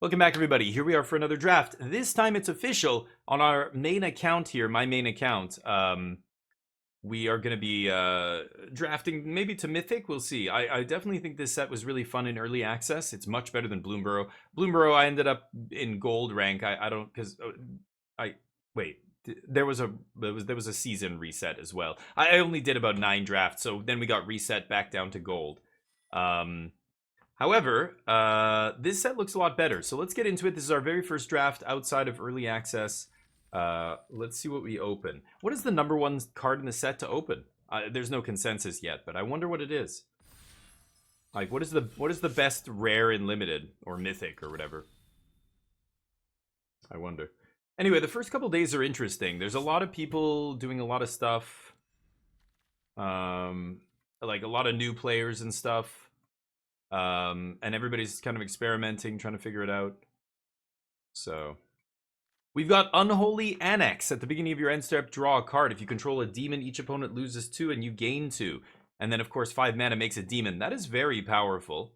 Welcome back, everybody. Here we are for another draft. This time it's official on our main account here, my main account. We are going to be drafting maybe to Mythic. We'll see. I definitely think this set was really fun in early access. It's much better than Bloomburrow. Bloomburrow, I ended up in gold rank. I don't because wait. There was a season reset as well. I only did about 9 drafts, so then we got reset back down to gold. However, this set looks a lot better. So let's get into it. This is our very first draft outside of early access. Let's see what we open. What is the number 1 card in the set to open? There's no consensus yet, but I wonder what it is. Like, what is the best rare in limited or mythic or whatever? I wonder. Anyway, the first couple days are interesting. There's a lot of people doing a lot of stuff. Like a lot of new players and stuff. And everybody's kind of experimenting, trying to figure it out. So, we've got Unholy Annex. At the beginning of your end step, draw a card. If you control a demon, each opponent loses 2 and you gain 2. And then, of course, 5 mana makes a demon. That is very powerful.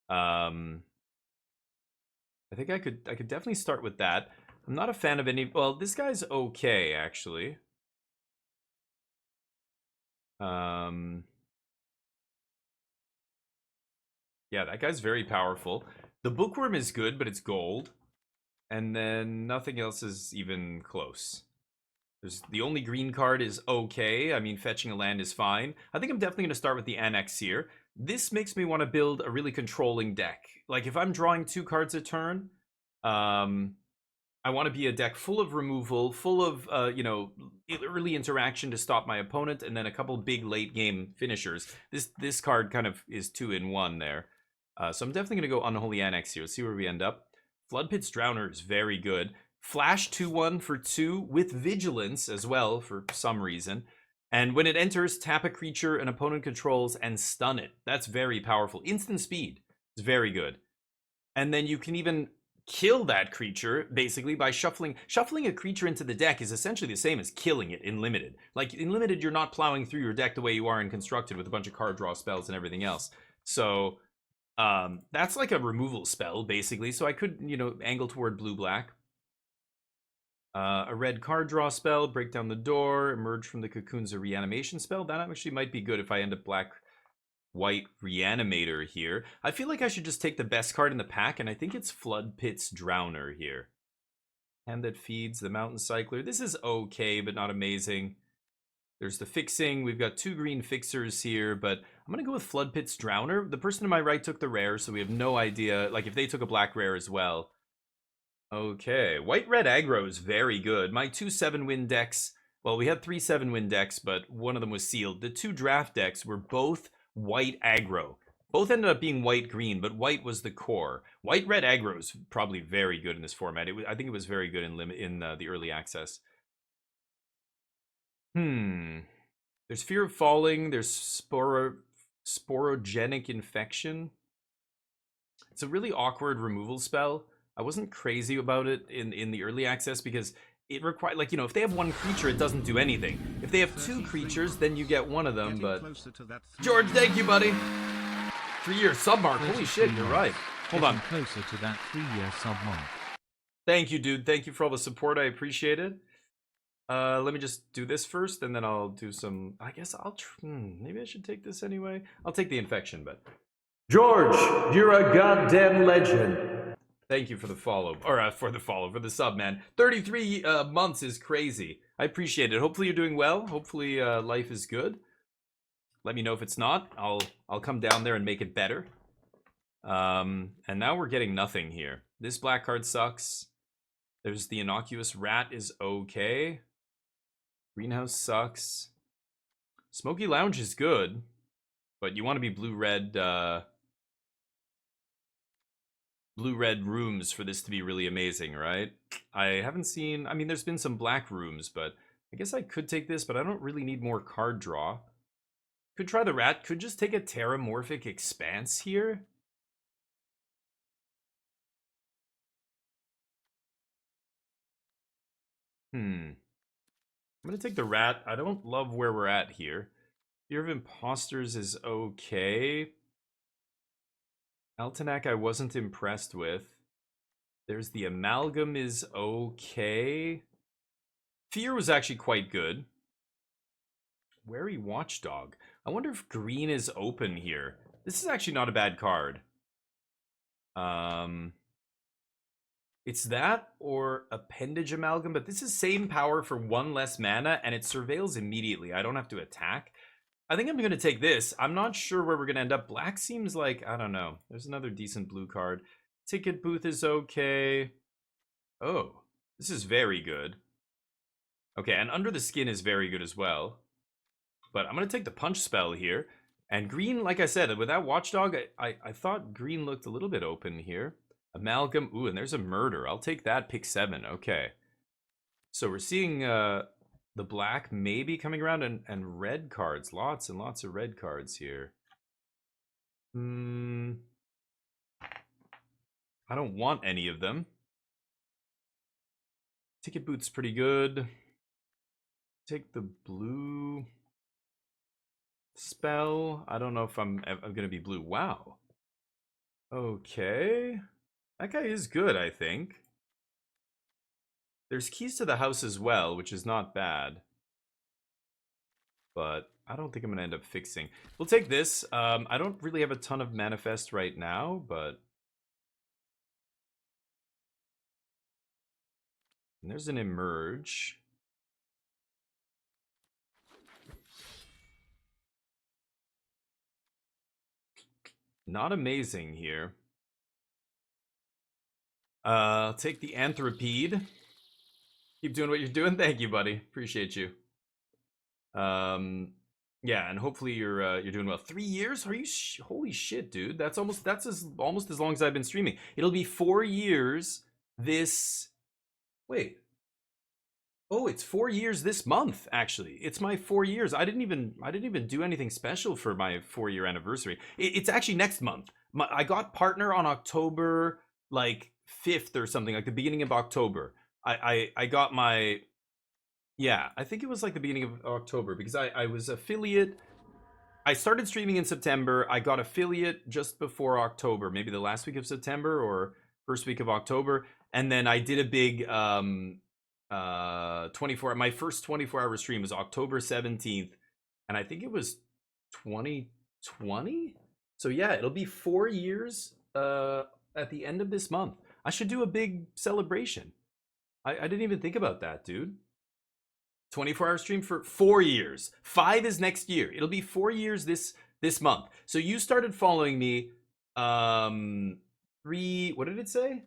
I think I could definitely start with that. I'm not a fan of any... Well, this guy's okay, actually. Yeah, that guy's very powerful. The Bookworm is good, but it's gold. And then nothing else is even close. The only green card is okay. I mean, fetching a land is fine. I think I'm definitely going to start with the Annex here. This makes me want to build a really controlling deck. Like, if I'm drawing 2 cards a turn, I want to be a deck full of removal, full of, early interaction to stop my opponent, and then a couple big late game finishers. This card kind of is 2 in 1 there. So I'm definitely going to go Unholy Annex here. Let's see where we end up. Floodpit's Drowner is very good. Flash 2/1 for 2 with Vigilance as well for some reason. And when it enters, tap a creature an opponent controls and stun it. That's very powerful. Instant speed is very good. And then you can even kill that creature basically by shuffling a creature into the deck is essentially the same as killing it in limited. Like in limited, you're not plowing through your deck the way you are in constructed with a bunch of card draw spells and everything else. So that's like a removal spell basically. So I could, angle toward blue-black. A red card draw spell, break down the door, emerge from the cocoon's a reanimation spell. That actually might be good if I end up black-white reanimator here. I feel like I should just take the best card in the pack, and I think it's Floodpit's Drowner here. Hand that feeds the Mountain Cycler. This is okay, but not amazing. There's the fixing. We've got 2 green fixers here, but I'm going to go with Floodpit's Drowner. The person to my right took the rare, so we have no idea, like, if they took a black rare as well. Okay, white-red aggro is very good. My 2 7-win decks, well, we had 3 7-win decks, but one of them was sealed. The 2 draft decks were both white aggro. Both ended up being white-green, but white was the core. White-red aggro is probably very good in this format. I think it was very good in the early access. There's Fear of Falling. There's Sporogenic Infection. It's a really awkward removal spell. I wasn't crazy about it in the early access because it requires, like, if they have 1 creature, it doesn't do anything. If they have 2 creatures, then you get one of them, but... George, thank you, buddy! 3-year sub mark. Holy shit, you're right. Hold on. Closer to that 3-year sub mark. Thank you, dude. Thank you for all the support. I appreciate it. Let me just do this first, and then I'll do some... I guess I'll... maybe I should take this anyway. I'll take the infection, but... George, you're a goddamn legend. Thank you for the follow, or for the sub, man. 33 months is crazy. I appreciate it. Hopefully you're doing well. Hopefully life is good. Let me know if it's not. I'll come down there and make it better. And now we're getting nothing here. This black card sucks. There's the Innocuous Rat is okay. Greenhouse sucks. Smoky Lounge is good, but you want to be blue-red rooms for this to be really amazing, right? I haven't seen... I mean, there's been some black rooms, but I guess I could take this, but I don't really need more card draw. Could try the rat. Could just take a Terramorphic Expanse here. I'm going to take the rat. I don't love where we're at here. Fear of Imposters is okay. Altenac I wasn't impressed with. There's the Amalgam is okay. Fear was actually quite good. Wary Watchdog. I wonder if green is open here. This is actually not a bad card. It's that or Appendage Amalgam, but this is same power for 1 less mana, and it surveils immediately. I don't have to attack. I think I'm going to take this. I'm not sure where we're going to end up. Black seems like, I don't know. There's another decent blue card. Ticket Booth is okay. Oh, this is very good. Okay, and Under the Skin is very good as well. But I'm going to take the Punch spell here. And green, like I said, with that Watchdog, I thought green looked a little bit open here. Amalgam. Ooh, and there's a Murder. I'll take that. Pick 7. Okay. So we're seeing the black maybe coming around and red cards. Lots and lots of red cards here. I don't want any of them. Ticket Booth's pretty good. Take the blue spell. I don't know if I'm gonna be blue. Wow. Okay. That guy is good, I think. There's Keys to the House as well, which is not bad. But I don't think I'm gonna end up fixing. We'll take this. I don't really have a ton of Manifest right now, but and there's an Emerge. Not amazing here. I'll take the Anthropede. Keep doing what you're doing. Thank you, buddy. Appreciate you. Yeah, and hopefully you're doing well. 3 years? Are you holy shit, dude? That's almost as long as I've been streaming. It'll be 4 years this wait. Oh, it's 4 years this month, actually. It's my 4 years. I didn't even do anything special for my 4-year anniversary. It's actually next month. I got partner on October like 5th or something, like the beginning of October. I got my yeah, I think it was like the beginning of October because I was affiliate. I started streaming in September. I got affiliate just before October, maybe the last week of September or first week of October. And then I did a big 24, my first 24-hour stream was October 17th, and I think it was 2020. So yeah, it'll be 4 years at the end of this month. I should do a big celebration. I didn't even think about that, dude. 24-hour stream for 4 years. 5 is next year. It'll be 4 years this month. So you started following me 3, what did it say?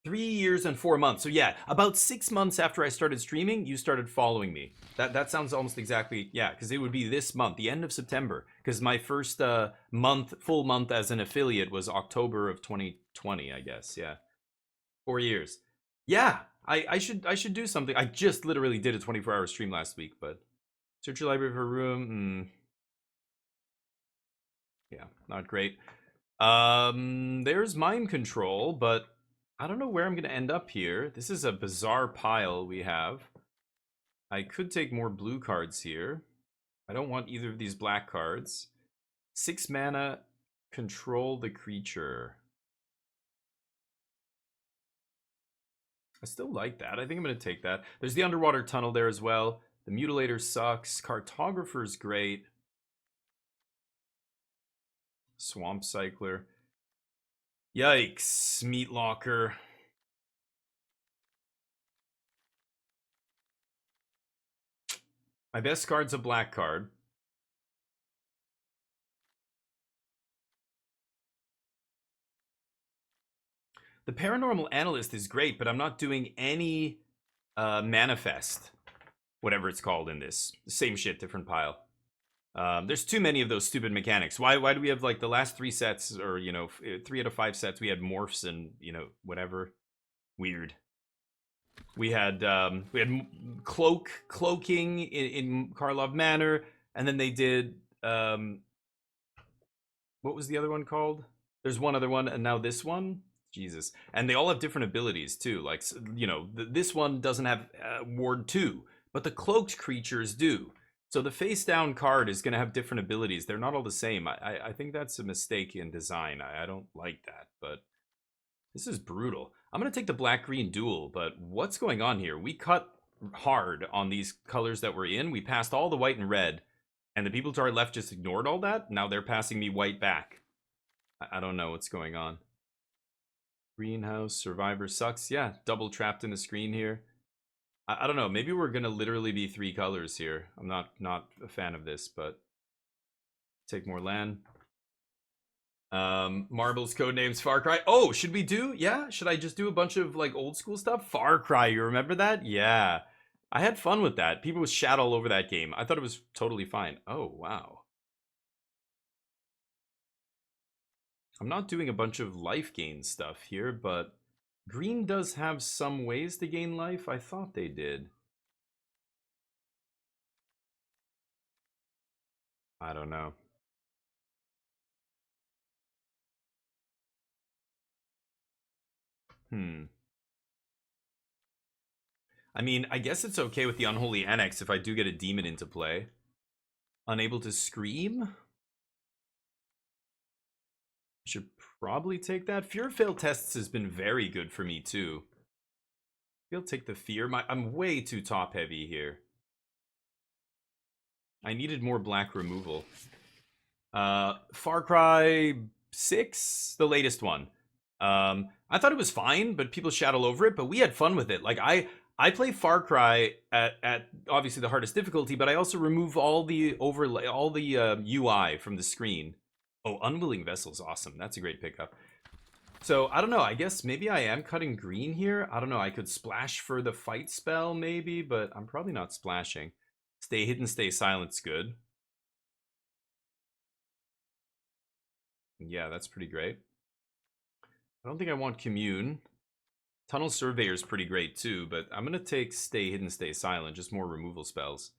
3 years and 4 months. So yeah, about 6 months after I started streaming, you started following me. That sounds almost exactly, yeah, because it would be this month, the end of September, because my first full month as an affiliate was October of 2020, I guess. Yeah, 4 years. Yeah, I should do something. I just literally did a 24-hour stream last week, but search your library for a room. Yeah, not great. There's Mind Control, but I don't know where I'm going to end up here. This is a bizarre pile we have. I could take more blue cards here. I don't want either of these black cards. 6 mana, control the creature. I still like that. I think I'm going to take that. There's the Underwater Tunnel there as well. The Mutilator sucks. Cartographer's great. Swamp Cycler. Yikes. Meat Locker. My best card's a black card. The Paranormal Analyst is great, but I'm not doing any manifest, whatever it's called in this. Same shit, different pile. There's too many of those stupid mechanics. Why do we have like the last 3 sets, or 3 out of 5 sets we had morphs and whatever? Weird. We had cloaking in Karlov Manor, and then they did what was the other one called? There's one other one, and now this one. Jesus, and they all have different abilities too. Like this one doesn't have Ward 2, but the cloaked creatures do. So the face down card is going to have different abilities. They're not all the same. I think that's a mistake in design. I don't like that, but This is brutal. I'm going to take the black-green duel, but what's going on here? We cut hard on these colors that we're in. We passed all the white and red, and the people to our left just ignored all that. Now they're passing me white back. I don't know what's going on. Greenhouse, Survivor sucks. Yeah, double trapped in the screen here. I don't know. Maybe we're going to literally be 3 colors here. I'm not a fan of this, but take more land. Marbles, Codenames, Far Cry. Oh, should we do? Yeah, should I just do a bunch of like old school stuff? Far Cry, you remember that? Yeah. I had fun with that. People was shat all over that game. I thought it was totally fine. Oh, wow. I'm not doing a bunch of life gain stuff here, but green does have some ways to gain life. I thought they did. I don't know. I mean, I guess it's okay with the Unholy Annex if I do get a demon into play. Unable to scream? Should probably take that. Fear of failed tests has been very good for me too. I'll take the fear. I'm way too top heavy here. I needed more black removal. Far Cry 6, the latest one. I thought it was fine, but people shat all over it. But we had fun with it. Like I play Far Cry at obviously the hardest difficulty, but I also remove all the overlay, all the UI from the screen. Oh, Unwilling Vessel's awesome. That's a great pickup. So, I don't know. I guess maybe I am cutting green here. I don't know. I could splash for the fight spell maybe, but I'm probably not splashing. Stay hidden, stay silent's good. Yeah, that's pretty great. I don't think I want Commune. Tunnel Surveyor's pretty great too, but I'm going to take Stay Hidden, Stay Silent. Just more removal spells.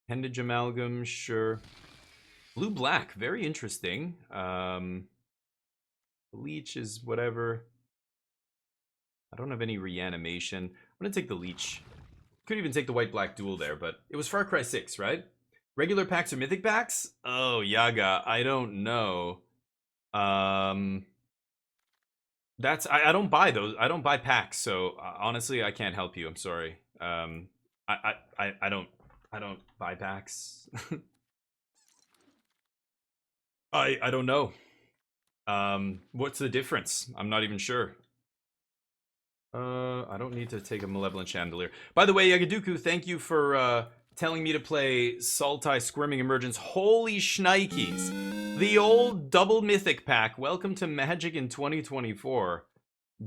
Appendage Amalgam, sure. Blue-black, very interesting. Leech is whatever. I don't have any reanimation. I'm going to take the Leech. Could even take the white-black duel there, but it was Far Cry 6, right? Regular packs or mythic packs? Oh, Yaga, I don't know. That's I don't buy those. I don't buy packs, so honestly, I can't help you. I'm sorry. I don't buy packs. I don't know. What's the difference? I'm not even sure. I don't need to take a Malevolent Chandelier. By the way, Yagaduku, thank you for telling me to play Sultai Squirming Emergence. Holy shnikes. The old double mythic pack. Welcome to Magic in 2024.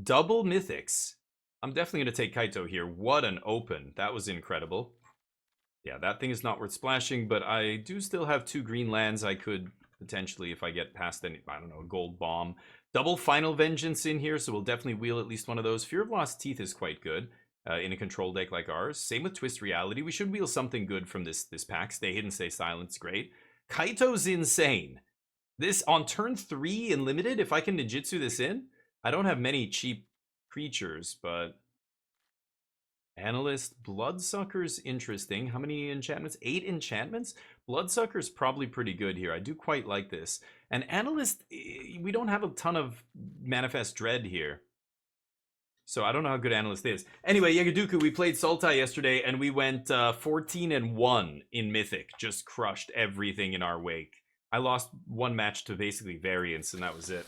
Double mythics. I'm definitely going to take Kaito here. What an open. That was incredible. Yeah, that thing is not worth splashing, but I do still have 2 green lands I could potentially, if I get past any, I don't know, a gold bomb. Double Final Vengeance in here, so we'll definitely wheel at least one of those. Fear of Lost Teeth is quite good in a control deck like ours. Same with Twist Reality. We should wheel something good from this pack. Stay Hidden, Stay Silent is great. Kaito's insane. This, on turn 3 in Limited, if I can ninjutsu this in, I don't have many cheap creatures, but... Analyst, Bloodsucker's interesting. How many enchantments? 8 enchantments? Bloodsucker's probably pretty good here. I do quite like this. And Analyst, we don't have a ton of Manifest Dread here. So I don't know how good Analyst is. Anyway, Yagaduku, we played Sultai yesterday, and we went 14-1 in Mythic. Just crushed everything in our wake. I lost one match to basically Variance, and that was it.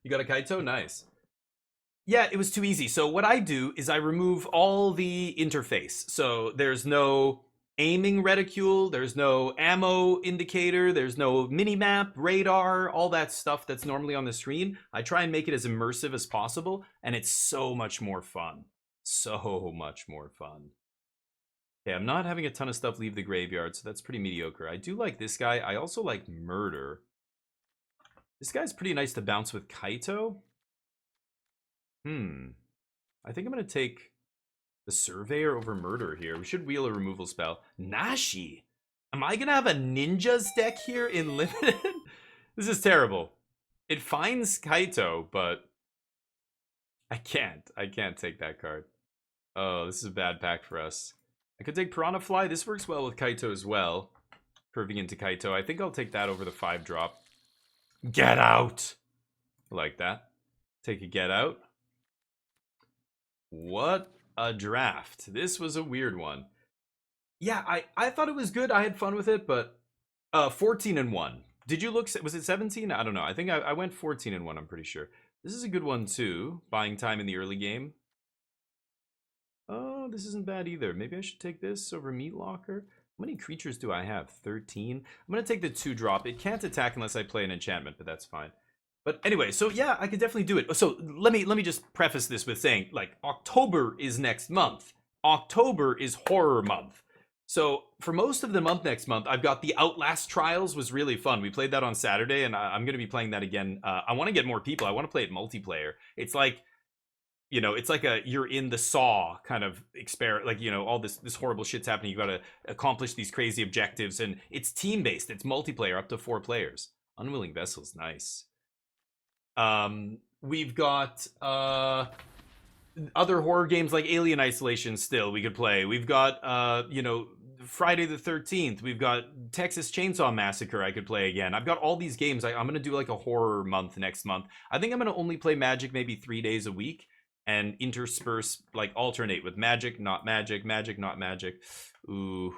You got a Kaito? Nice. Yeah, it was too easy. So what I do is I remove all the interface. So there's no aiming reticule, there's no ammo indicator, there's no minimap, radar, all that stuff that's normally on the screen. I try and make it as immersive as possible, and it's so much more fun. So much more fun. Okay, I'm not having a ton of stuff leave the graveyard, so that's pretty mediocre. I do like this guy. I also like Murder. This guy's pretty nice to bounce with Kaito. I think I'm going to take the Surveyor over Murder here. We should wheel a removal spell. Nashi! Am I going to have a Ninja's deck here in Limited? This is terrible. It finds Kaito, but I can't. I can't take that card. Oh, this is a bad pack for us. I could take Piranha Fly. This works well with Kaito as well. Curving into Kaito. I think I'll take that over the 5-drop. Get out! I like that. take a get out. What a draft. This was a weird one. Yeah, I thought it was good. I had fun with it, but 14-1. Did you look? Was it 17? I don't know. I think I went 14-1. I'm pretty sure. This is a good one too. Buying time in the early game. Oh, this isn't bad either. Maybe I should take this over Meat Locker. How many creatures do I have? 13. I'm gonna take the 2-drop. It can't attack unless I play an enchantment, but that's fine. But anyway, so yeah, I could definitely do it. So let me just preface this with saying, like, October is next month. October is horror month. So for most of the month next month, I've got the Outlast Trials, was really fun. We played that on Saturday, and I'm going to be playing that again. I want to get more people. I want to play it multiplayer. It's like, you know, it's like a you're in the Saw kind of experiment. Like, you know, all this horrible shit's happening. You got to accomplish these crazy objectives, and it's team based. It's multiplayer, up to 4 players. Unwilling Vessels, nice. We've got other horror games like Alien Isolation still we could play. We've got you know, Friday the 13th. We've got Texas Chainsaw Massacre I could play again. I've got all these games. I'm going to do like a horror month next month. I think I'm going to only play Magic maybe 3 days a week and intersperse, like alternate with Magic, not Magic, Magic, not Magic. Ooh,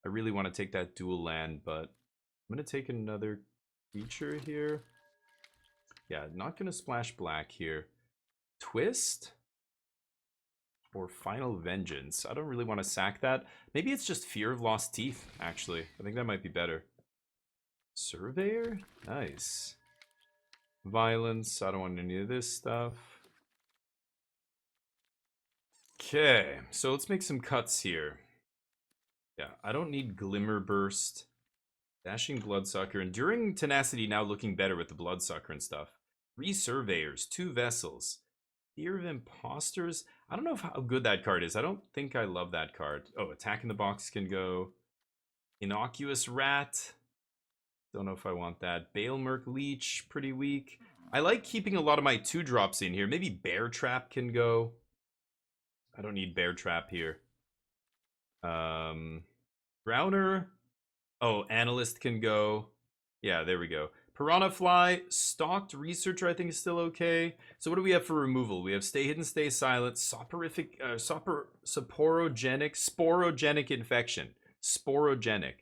I really want to take that dual land, but I'm going to take another creature here. Yeah, not going to splash black here. Twist? Or Final Vengeance. I don't really want to sack that. Maybe it's just Fear of Lost Teeth, actually. I think that might be better. Surveyor? Nice. Violence. I don't want any of this stuff. Okay, so let's make some cuts here. Yeah, I don't need Glimmer Burst. Dashing Bloodsucker. Enduring Tenacity now looking better with the Bloodsucker and stuff. 3 Surveyors, 2 Vessels. Fear of Imposters. I don't know how good that card is. I don't think I love that card. Oh, Attack in the Box can go. Innocuous Rat. Don't know if I want that. Balemerc Leech, pretty weak. I like keeping a lot of my 2-drops in here. Maybe Bear Trap can go. I don't need Bear Trap here. Browner. Oh, Analyst can go. Yeah, there we go. Piranha Fly, Stalked Researcher I think is still okay. So what do we have for removal? We have Stay Hidden, Stay Silent, Soporific, Sporogenic Infection. Sporogenic.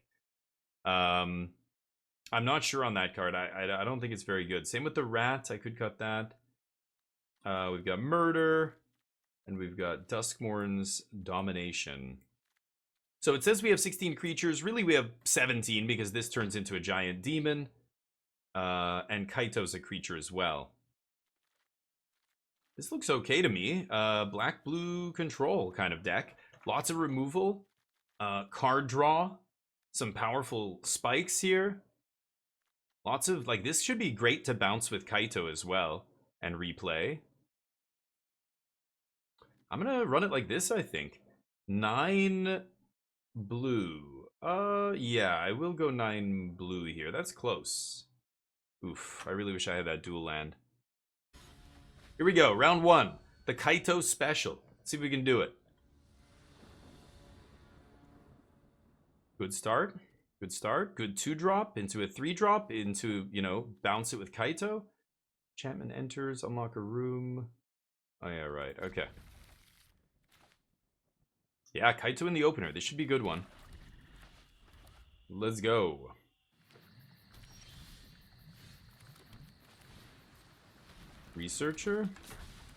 I'm not sure on that card. I don't think it's very good. Same with the Rat. I could cut that. We've got Murder. And we've got Duskmourn's Domination. So it says we have 16 creatures. Really, we have 17 because this turns into a giant demon. And Kaito's a creature as well. This looks okay to me. Black-blue control kind of deck. Lots of removal. Card draw. Some powerful spikes here. Lots of, like, this should be great to bounce with Kaito as well. And replay. I'm gonna run it like this, I think. 9 blue. Yeah, I will go 9 blue here. That's close. Oof, I really wish I had that dual land. Here we go, round 1. The Kaito special. Let's see if we can do it. Good start. Good start. Good 2-drop into a 3-drop into, you know, bounce it with Kaito. Enchantment enters, unlock a room. Oh yeah, right. Okay. Yeah, Kaito in the opener. This should be a good one. Let's go. Researcher.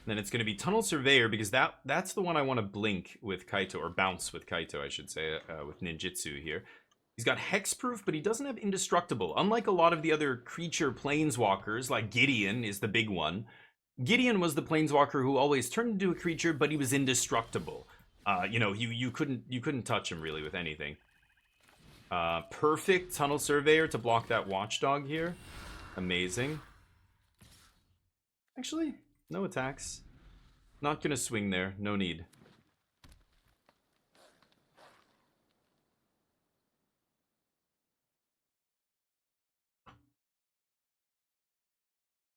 Then it's going to be Tunnel Surveyor because that's the one I want to blink with Kaito, or bounce with Kaito, I should say, with Ninjutsu here. He's got Hexproof, but he doesn't have Indestructible. Unlike a lot of the other creature planeswalkers, like Gideon is the big one. Gideon was the planeswalker who always turned into a creature, but he was indestructible. You know, you couldn't touch him really with anything. Perfect Tunnel Surveyor to block that Watchdog here. Amazing. Actually, no attacks. Not gonna swing there. No need.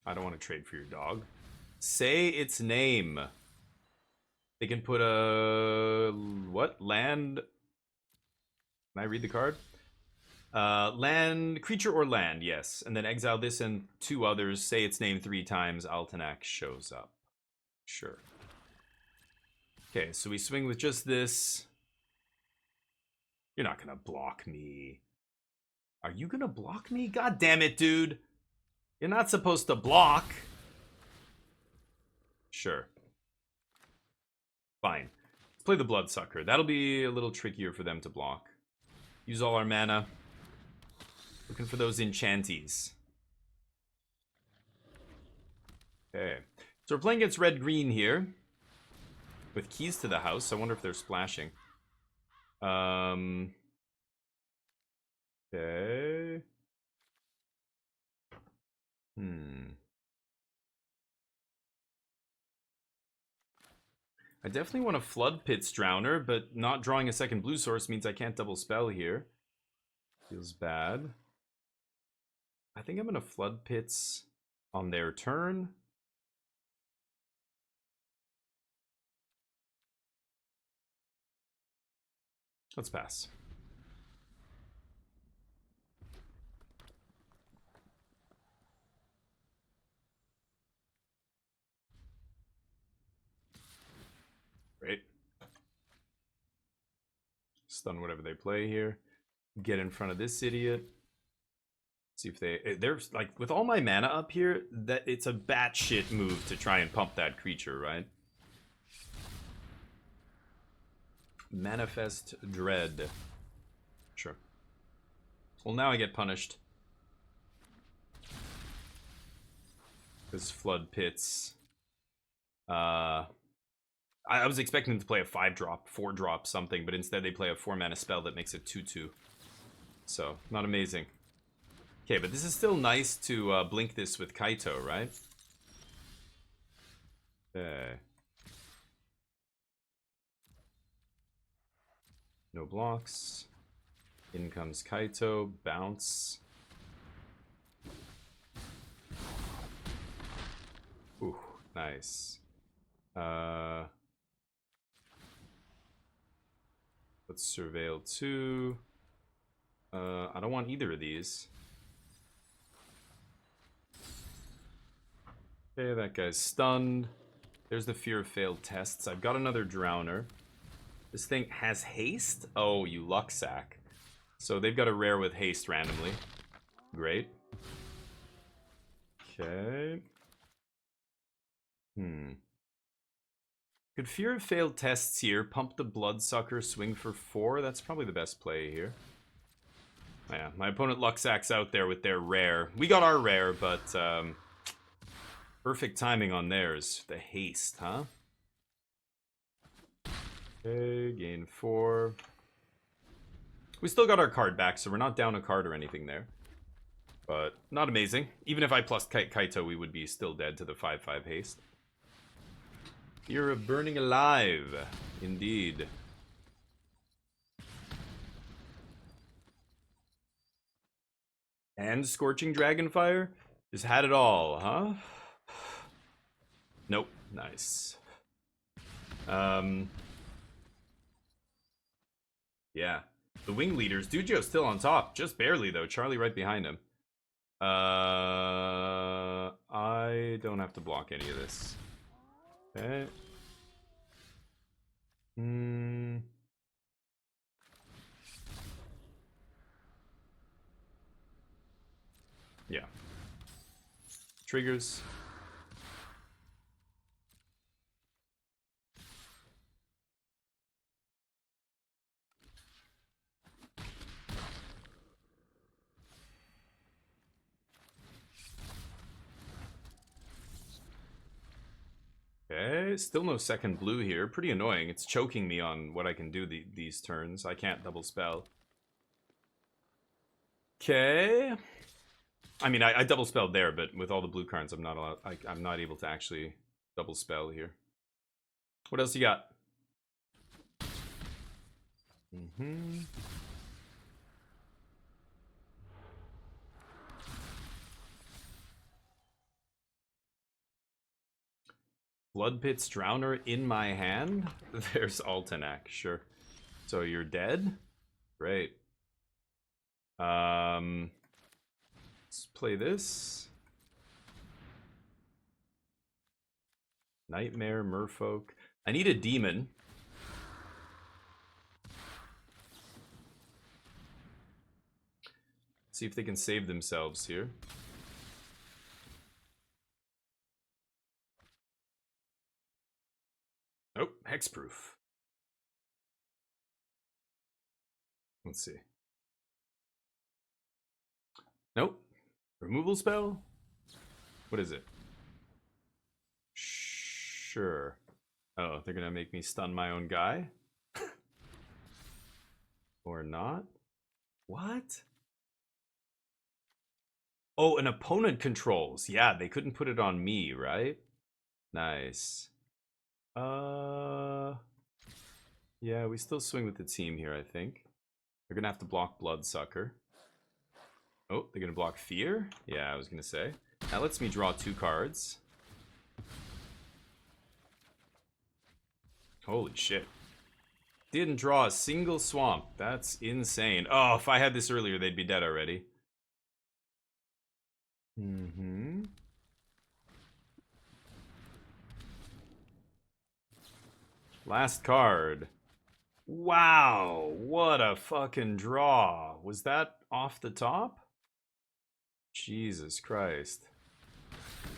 I don't want to trade for your dog. Say its name. They can put a... what? Land... Can I read the card? Land, creature or land, yes. And then exile this and 2 others. Say its name 3 times. Altenac shows up. Sure. Okay, so we swing with just this. You're not gonna block me. Are you gonna block me? God damn it, dude. You're not supposed to block. Sure. Fine. Let's play the Bloodsucker. That'll be a little trickier for them to block. Use all our mana. Looking for those enchanties. Okay. So we're playing against red-green here. With keys to the house. I wonder if they're splashing. Okay. I definitely want a Flood Pits Drowner, but not drawing a second blue source means I can't double spell here. Feels bad. I think I'm gonna Flood Pits on their turn. Let's pass. Great. Stun whatever they play here. Get in front of this idiot. See if they're like, with all my mana up here, that it's a batshit move to try and pump that creature, right? Manifest Dread. Sure. Well, now I get punished. Because Flood Pits. I was expecting them to play a 5-drop, 4-drop something, but instead they play a 4-mana spell that makes it 2/2. So, not amazing. Okay, but this is still nice to blink this with Kaito, right? Okay. No blocks. In comes Kaito. Bounce. Ooh, nice. Let's surveil 2. I don't want either of these. Okay, that guy's stunned. There's the Fear of Failed Tests. I've got another Drowner. This thing has haste? Oh, you luck sack. So they've got a rare with haste randomly. Great. Okay. Could Fear of Failed Tests here, pump the Bloodsucker, swing for 4? That's probably the best play here. Oh, yeah, my opponent luck sacks out there with their rare. We got our rare, but perfect timing on theirs. The haste, huh? Okay, gain 4. We still got our card back, so we're not down a card or anything there. But not amazing. Even if I plus Kaito, we would be still dead to the 5/5 haste. Fear of Burning Alive. Indeed. And Scorching Dragonfire? Just had it all, huh? Nope. Nice. Yeah. The wing leaders. Dujio's still on top. Just barely, though. Charlie right behind him. I don't have to block any of this. Okay. Yeah. Triggers. Okay, still no second blue here. Pretty annoying. It's choking me on what I can do these turns. I can't double spell. Okay. I mean, I double spelled there, but with all the blue cards, I'm not allowed. I'm not able to actually double spell here. What else you got? Blood Pits Drowner in my hand? There's Altenac, sure. So you're dead? Great. Let's play this. Nightmare, Merfolk. I need a demon. See if they can save themselves here. Oh, hexproof. Let's see. Nope. Removal spell? What is it? Sure. Oh, they're gonna make me stun my own guy? Or not? What? Oh, an opponent controls. Yeah, they couldn't put it on me, right? Nice. Yeah, we still swing with the team here, I think. They're gonna have to block Bloodsucker. Oh, they're gonna block Fear? Yeah, I was gonna say. That lets me draw 2 cards. Holy shit. Didn't draw a single swamp. That's insane. Oh, if I had this earlier, they'd be dead already. Mm-hmm. Last card. Wow, what a fucking draw. Was that off the top? Jesus Christ.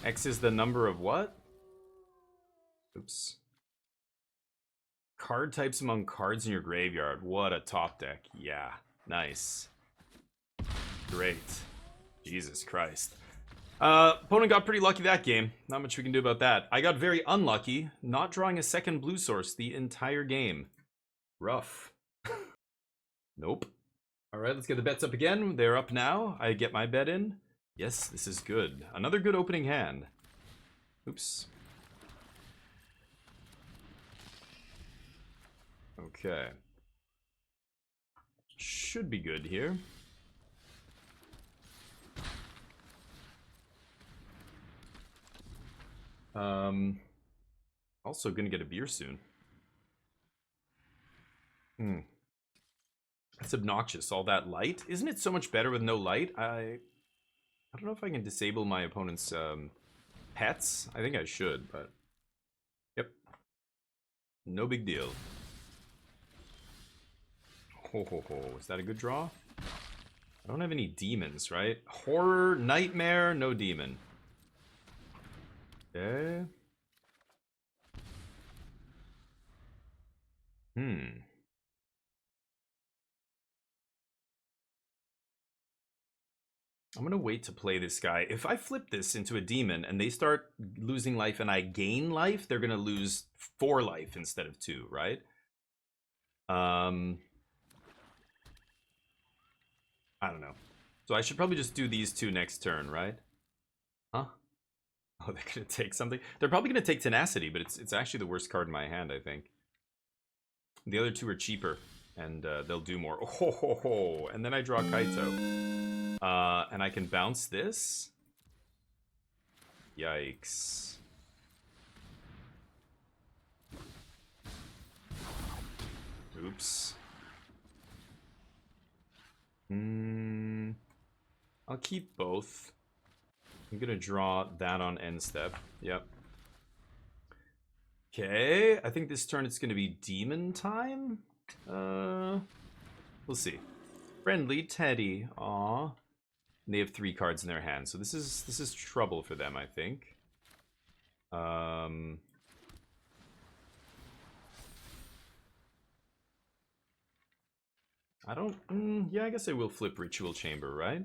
X is the number of what? Oops. Card types among cards in your graveyard. What a top deck. Yeah, nice. Great. Jesus Christ. Opponent got pretty lucky that game. Not much we can do about that. I got very unlucky, not drawing a second blue source the entire game. Rough. Nope. Alright, let's get the bets up again. They're up now. I get my bet in. Yes, this is good. Another good opening hand. Oops. Okay. Should be good here. Also gonna get a beer soon. It's obnoxious, all that light. Isn't it so much better with no light? I don't know if I can disable my opponent's pets. I think I should, but yep. No big deal. Ho ho ho. Is that a good draw? I don't have any demons, right? Horror, nightmare, no demon. Okay. I'm gonna wait to play this guy. If I flip this into a demon and they start losing life and I gain life, they're gonna lose 4 life instead of 2, right? I don't know. So I should probably just do these 2 next turn, right? Huh? Oh, they're gonna take something. They're probably gonna take Tenacity, but it's actually the worst card in my hand, I think. The other 2 are cheaper, and they'll do more. Oh ho ho ho! And then I draw Kaito. And I can bounce this? Yikes. Oops. I'll keep both. I'm gonna draw that on end step. Yep. Okay, I think this turn it's gonna be demon time. We'll see. Friendly Teddy. Aw. They have 3 cards in their hand, so this is trouble for them, I think. I don't. Yeah, I guess I will flip Ritual Chamber, right?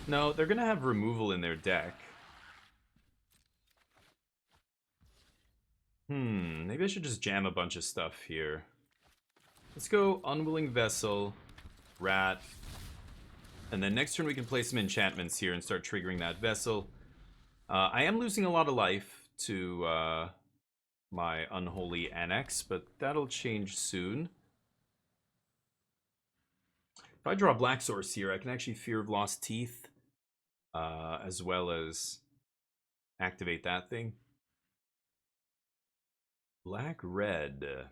No, they're gonna have removal in their deck. Maybe I should just jam a bunch of stuff here. Let's go Unwilling Vessel, Rat, and then next turn we can play some enchantments here and start triggering that vessel. I am losing a lot of life to my Unholy Annex, but that'll change soon. If I draw Black Source here, I can actually Fear of Lost Teeth, as well as activate that thing. Black-red.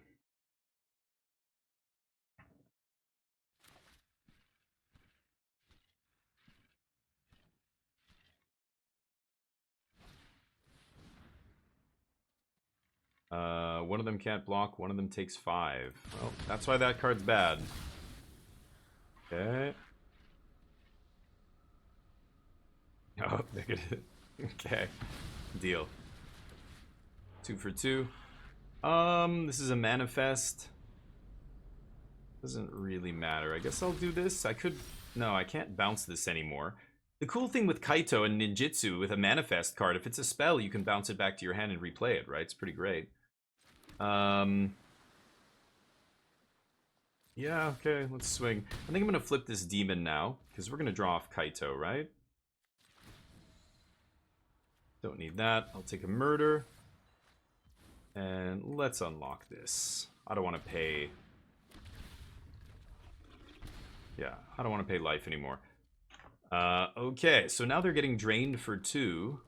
One of them can't block, one of them takes 5. Well, that's why that card's bad. Okay. Oh, they're gonna... Okay. Deal. 2 for 2. This is a manifest. Doesn't really matter. I guess I'll do this. I could... No, I can't bounce this anymore. The cool thing with Kaito and Ninjutsu with a manifest card, if it's a spell, you can bounce it back to your hand and replay it, right? It's pretty great. Yeah, okay, let's swing. I think I'm gonna flip this demon now, because we're gonna draw off Kaito, right? Don't need that. I'll take a murder. And let's unlock this. I don't want to pay... Yeah, I don't want to pay life anymore. Okay, so now they're getting drained for 2.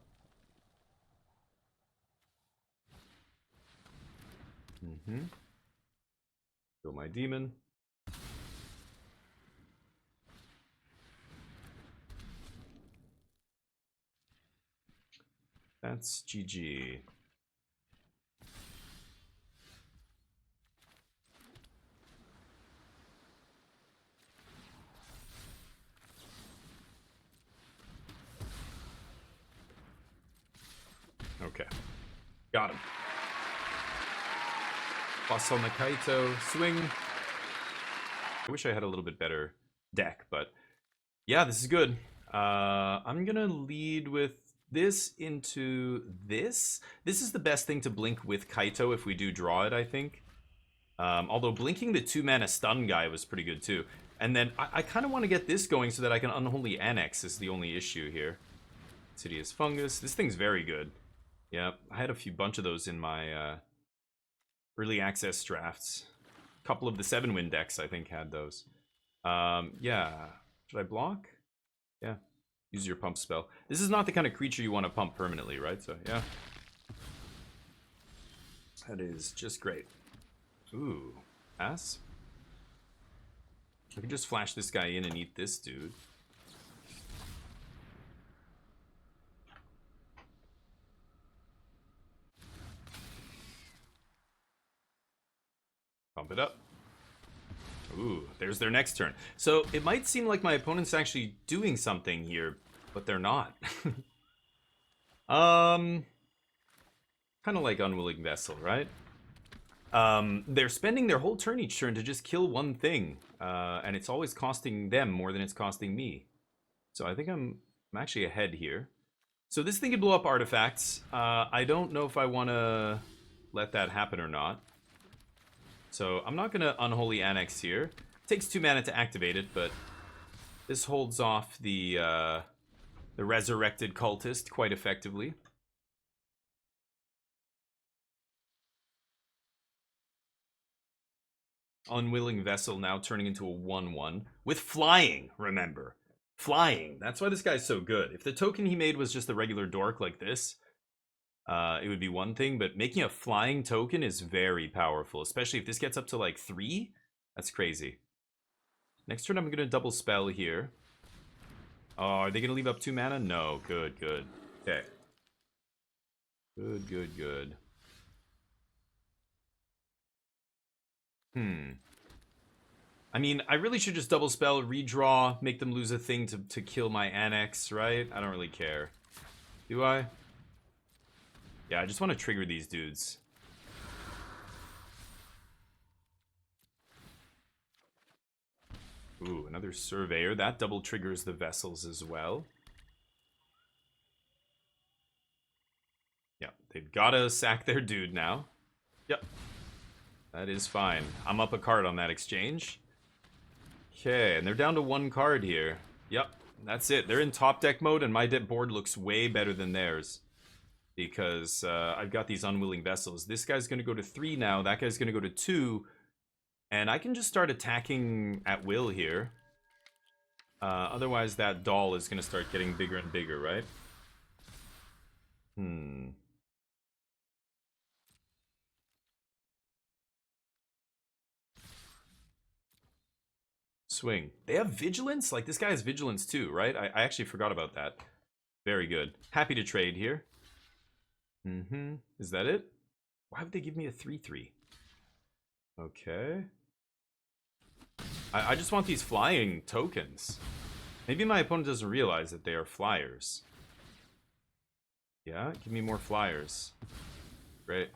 Kill my demon. That's GG. Okay. Got him. Plus on the Kaito. Swing. I wish I had a little bit better deck, but yeah, this is good. I'm gonna lead with this into this. This is the best thing to blink with Kaito if we do draw it, I think. Although blinking the 2-mana stun guy was pretty good too. And then I kind of want to get this going so that I can Unholy Annex is the only issue here. Insidious Fungus. This thing's very good. Yeah, I had a bunch of those in my early access drafts. A couple of the 7-win decks, I think, had those. Yeah. Should I block? Yeah. Use your pump spell. This is not the kind of creature you want to pump permanently, right? So, yeah. That is just great. Ooh. Pass? I can just flash this guy in and eat this dude. Pump it up. Ooh, there's their next turn. So it might seem like my opponent's actually doing something here, but they're not. Kind of like Unwilling Vessel, right? They're spending their whole turn each turn to just kill one thing, and it's always costing them more than it's costing me. So I think I'm actually ahead here. So this thing could blow up artifacts. I don't know if I want to let that happen or not. So I'm not going to Unholy Annex here. It takes 2 mana to activate it, but this holds off the Resurrected Cultist quite effectively. Unwilling Vessel now turning into a 1/1 with flying, remember. Flying. That's why this guy's so good. If the token he made was just a regular dork like this, it would be one thing, but making a flying token is very powerful, especially if this gets up to like 3. That's crazy. Next turn I'm going to double spell here. Oh, are they going to leave up 2 mana? No. Good, good. Okay. Good, good, good. I mean, I really should just double spell, redraw, make them lose a thing to kill my Annex, right? I don't really care. Do I? Yeah, I just want to trigger these dudes. Ooh, another Surveyor. That double triggers the vessels as well. Yeah, they've got to sack their dude now. Yep. That is fine. I'm up a card on that exchange. Okay, and they're down to 1 card here. Yep, that's it. They're in top deck mode, and my board looks way better than theirs. Because I've got these Unwilling Vessels. This guy's going to go to 3 now. That guy's going to go to 2. And I can just start attacking at will here. Otherwise, that doll is going to start getting bigger and bigger, right? Swing. They have Vigilance? Like, this guy has Vigilance too, right? I actually forgot about that. Very good. Happy to trade here. Is that it? Why would they give me a 3/3? Okay. I just want these flying tokens. Maybe my opponent doesn't realize that they are flyers. Yeah, give me more flyers. Great.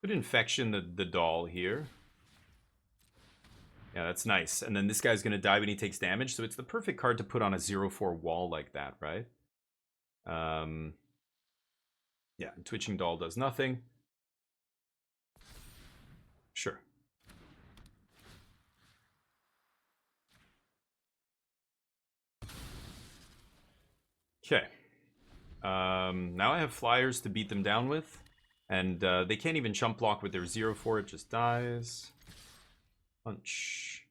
Could infection the doll here. Yeah, that's nice. And then this guy's going to die when he takes damage, so it's the perfect card to put on a 0/4 wall like that, right? Yeah, and Twitching Doll does nothing. Sure. Okay. Now I have flyers to beat them down with. And they can't even chump block with their 0/4, it just dies. Punch.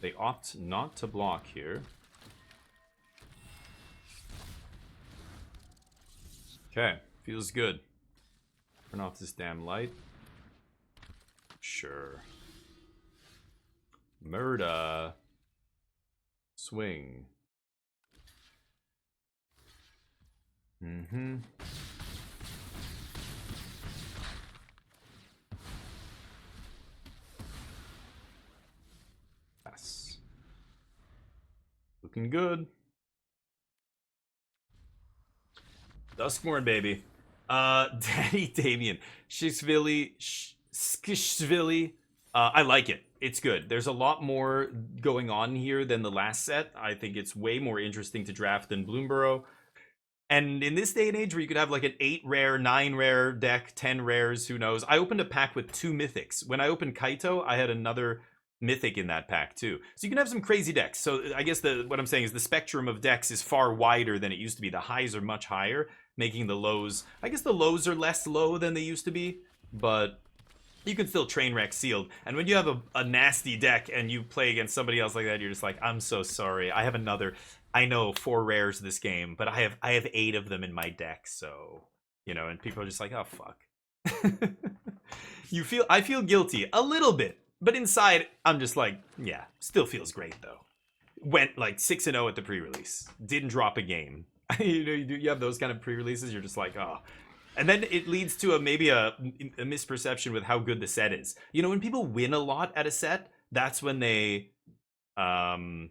They opt not to block here. Okay, feels good. Turn off this damn light. Sure. Murda. Swing. Yes. Looking good. Duskmourn, baby. Daddy Damien. Skishvili. I like it. It's good. There's a lot more going on here than the last set. I think it's way more interesting to draft than Bloomborough. And in this day and age where you could have like an 8 rare, 9 rare deck, 10 rares, who knows. I opened a pack with 2 mythics. When I opened Kaito, I had another mythic in that pack too. So you can have some crazy decks. So I guess what I'm saying is the spectrum of decks is far wider than it used to be. The highs are much higher, making the lows, I guess the lows are less low than they used to be, but you can still train wreck sealed. And when you have a nasty deck and you play against somebody else like that, you're just like, I'm so sorry. I have another, I know 4 rares this game, but I have 8 of them in my deck, so you know, and people are just like, oh fuck. I feel guilty a little bit, but inside I'm just like, yeah, still feels great though. Went like 6-0 at the pre-release. Didn't drop a game. You know, you have those kind of pre-releases, you're just like, oh. And then it leads to maybe a misperception with how good the set is. You know, when people win a lot at a set, that's when they okay,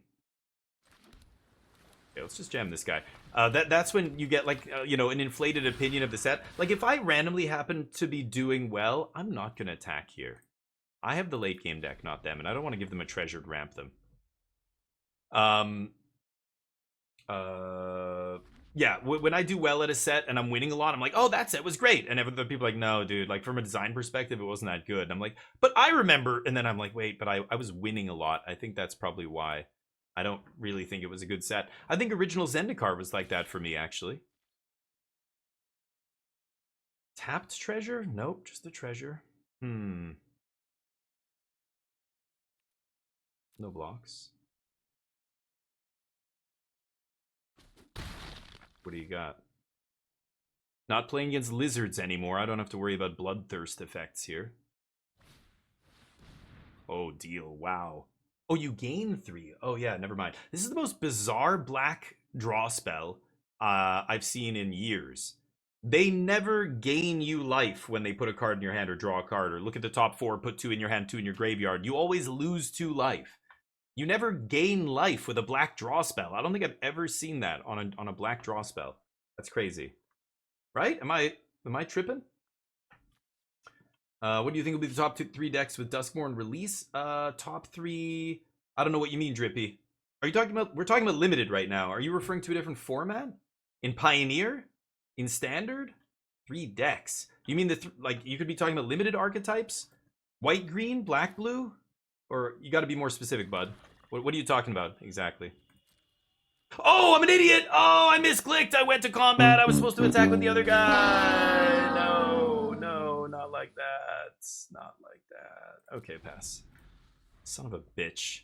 let's just jam this guy. That's when you get like you know, an inflated opinion of the set. Like if I randomly happen to be doing well, I'm not gonna attack here. I have the late game deck, not them, and I don't want to give them a treasured ramp them. Yeah, when I do well at a set and I'm winning a lot, I'm like, oh, that set was great. And other people are like, no, dude, like from a design perspective, it wasn't that good. And I'm like, but I remember. And then I'm like, wait, but I was winning a lot. I think that's probably why. I don't really think it was a good set. I think original Zendikar was like that for me, actually. Tapped treasure? Nope, just a treasure. No blocks. What do you got? Not playing against lizards anymore. I don't have to worry about bloodthirst effects here. Oh, deal. Wow. Oh, you gain 3. Oh, yeah, never mind. This is the most bizarre black draw spell I've seen in years. They never gain you life when they put a card in your hand or draw a card or look at the top 4, put 2 in your hand, 2 in your graveyard. You always lose 2 life. You never gain life with a black draw spell. I don't think I've ever seen that on a black draw spell. That's crazy. Right? Am I tripping? What do you think will be the top 3 decks with Duskmourn release? Top 3. I don't know what you mean, Drippy. Are you talking about? We're talking about limited right now. Are you referring to a different format? In Pioneer? In Standard? 3 decks. You mean like you could be talking about limited archetypes? White, green, black, blue? Or you got to be more specific, bud. What are you talking about exactly? Oh, I'm an idiot! Oh, I misclicked! I went to combat! I was supposed to attack with the other guy! No, not like that. Not like that. Okay, pass. Son of a bitch.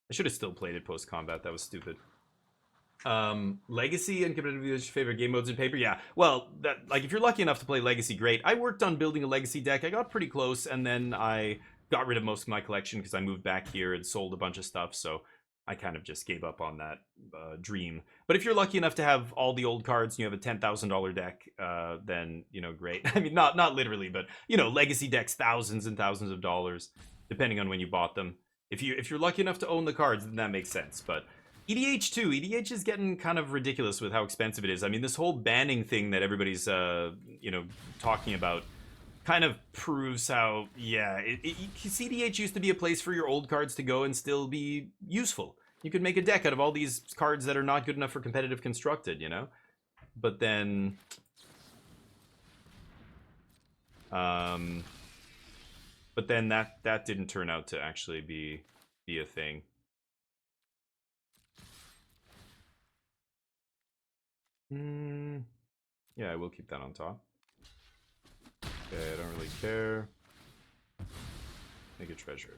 I should have still played it post-combat. That was stupid. Legacy and competitive is your favorite game modes in paper? Yeah. Well, that like if you're lucky enough to play Legacy, great. I worked on building a Legacy deck. I got pretty close, and then I got rid of most of my collection because I moved back here and sold a bunch of stuff. So I kind of just gave up on that dream. But if you're lucky enough to have all the old cards and you have a $10,000 deck, then great. I mean, not literally, but Legacy decks thousands and thousands of dollars, depending on when you bought them. If you're lucky enough to own the cards, then that makes sense. But EDH too. EDH is getting kind of ridiculous with how expensive it is. I mean, this whole banning thing that everybody's talking about kind of proves how EDH used to be a place for your old cards to go and still be useful. You could make a deck out of all these cards that are not good enough for competitive constructed, But then that didn't turn out to actually be a thing. Yeah, I will keep that on top. Okay, I don't really care. Make a treasure.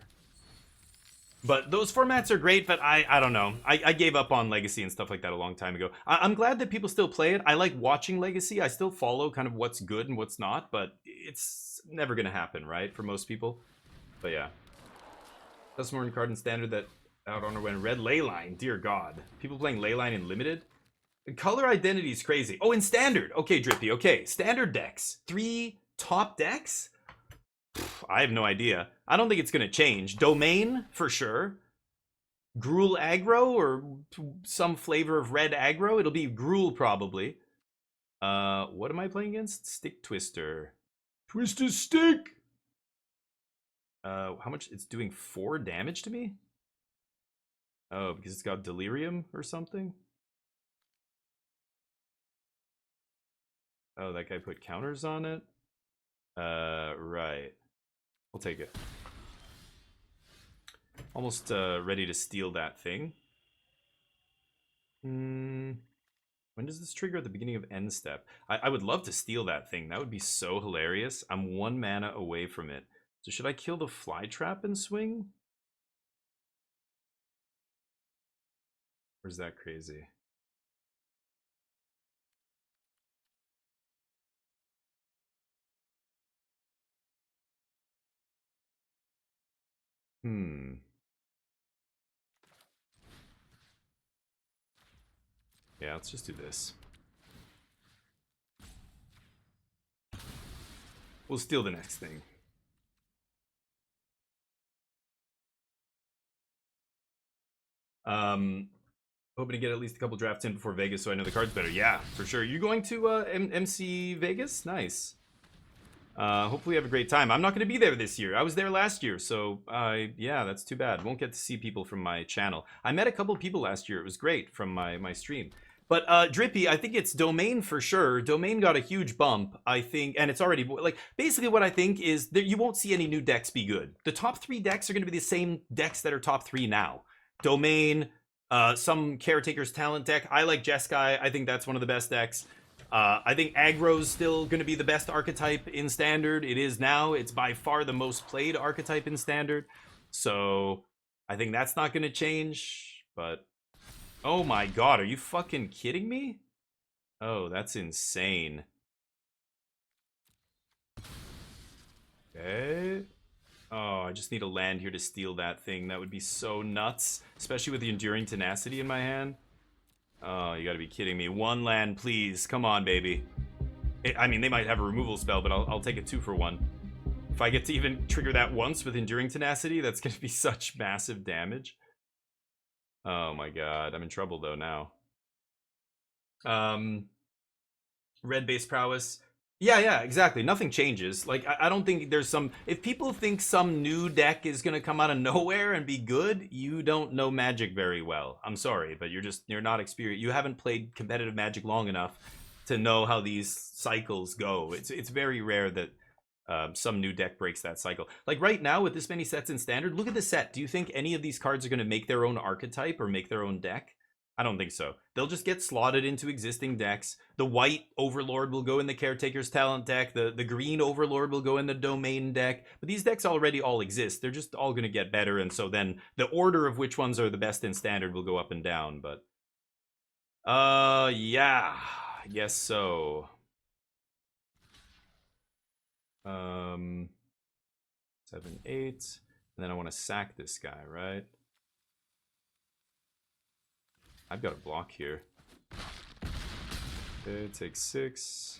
But those formats are great, but I don't know. I gave up on Legacy and stuff like that a long time ago. I'm glad that people still play it. I like watching Legacy. I still follow kind of what's good and what's not, but it's never going to happen, right, for most people. But yeah. Duskmourn card in Standard that out on or when red Leyline. Dear God. People playing Leyline in Limited? Color identity is crazy. Oh, in Standard. Okay, Drippy. Okay, Standard decks. 3 top decks? I have no idea. I don't think it's going to change. Domain, for sure. Gruul aggro, or some flavor of red aggro. It'll be Gruul, probably. What am I playing against? Stick Twister. Twister Stick! How much? It's doing 4 damage to me? Oh, because it's got Delirium or something? Oh, that guy put counters on it? Right. I'll take it. Almost ready to steal that thing. When does this trigger? At the beginning of end step. I would love to steal that thing. That would be so hilarious. I'm 1 mana away from it. So should I kill the fly trap and swing? Or is that crazy? Yeah, let's just do this. We'll steal the next thing. Hoping to get at least a couple drafts in before Vegas so I know the cards better. Yeah, for sure. You going to MC Vegas? Nice. Hopefully you have a great time. I'm not going to be there this year. I was there last year, so yeah, that's too bad. Won't get to see people from my channel. I met a couple people last year. It was great from my stream. But Drippy, I think it's Domain for sure. Domain got a huge bump, I think, and it's already like basically what I think is that you won't see any new decks be good. The top 3 decks are going to be the same decks that are top 3 now. Domain, some Caretaker's Talent deck. I like Jeskai. I think that's one of the best decks. I think aggro's still going to be the best archetype in Standard. It is now. It's by far the most played archetype in Standard. So I think that's not going to change. But oh my God, are you fucking kidding me? Oh, that's insane. Okay. Oh, I just need a land here to steal that thing. That would be so nuts. Especially with the Enduring Tenacity in my hand. Oh, you gotta be kidding me. 1 land, please. Come on, baby. I mean, they might have a removal spell, but I'll take a 2 for 1. If I get to even trigger that once with Enduring Tenacity, that's gonna be such massive damage. Oh my God, I'm in trouble though now. Red base prowess. Yeah, exactly. Nothing changes. Like, I don't think there's some... If people think some new deck is going to come out of nowhere and be good, you don't know Magic very well. I'm sorry, but you're not experienced. You haven't played competitive Magic long enough to know how these cycles go. It's very rare that some new deck breaks that cycle. Like right now, with this many sets in Standard, look at the set. Do you think any of these cards are going to make their own archetype or make their own deck? I don't think so. They'll just get slotted into existing decks. The white Overlord will go in the Caretaker's Talent deck. The green Overlord will go in the Domain deck. But these decks already all exist. They're just all going to get better. And so then the order of which ones are the best in Standard will go up and down. But Yeah. Guess so. 7, 8. And then I want to sack this guy, right? I've got a block here. Okay, take 6.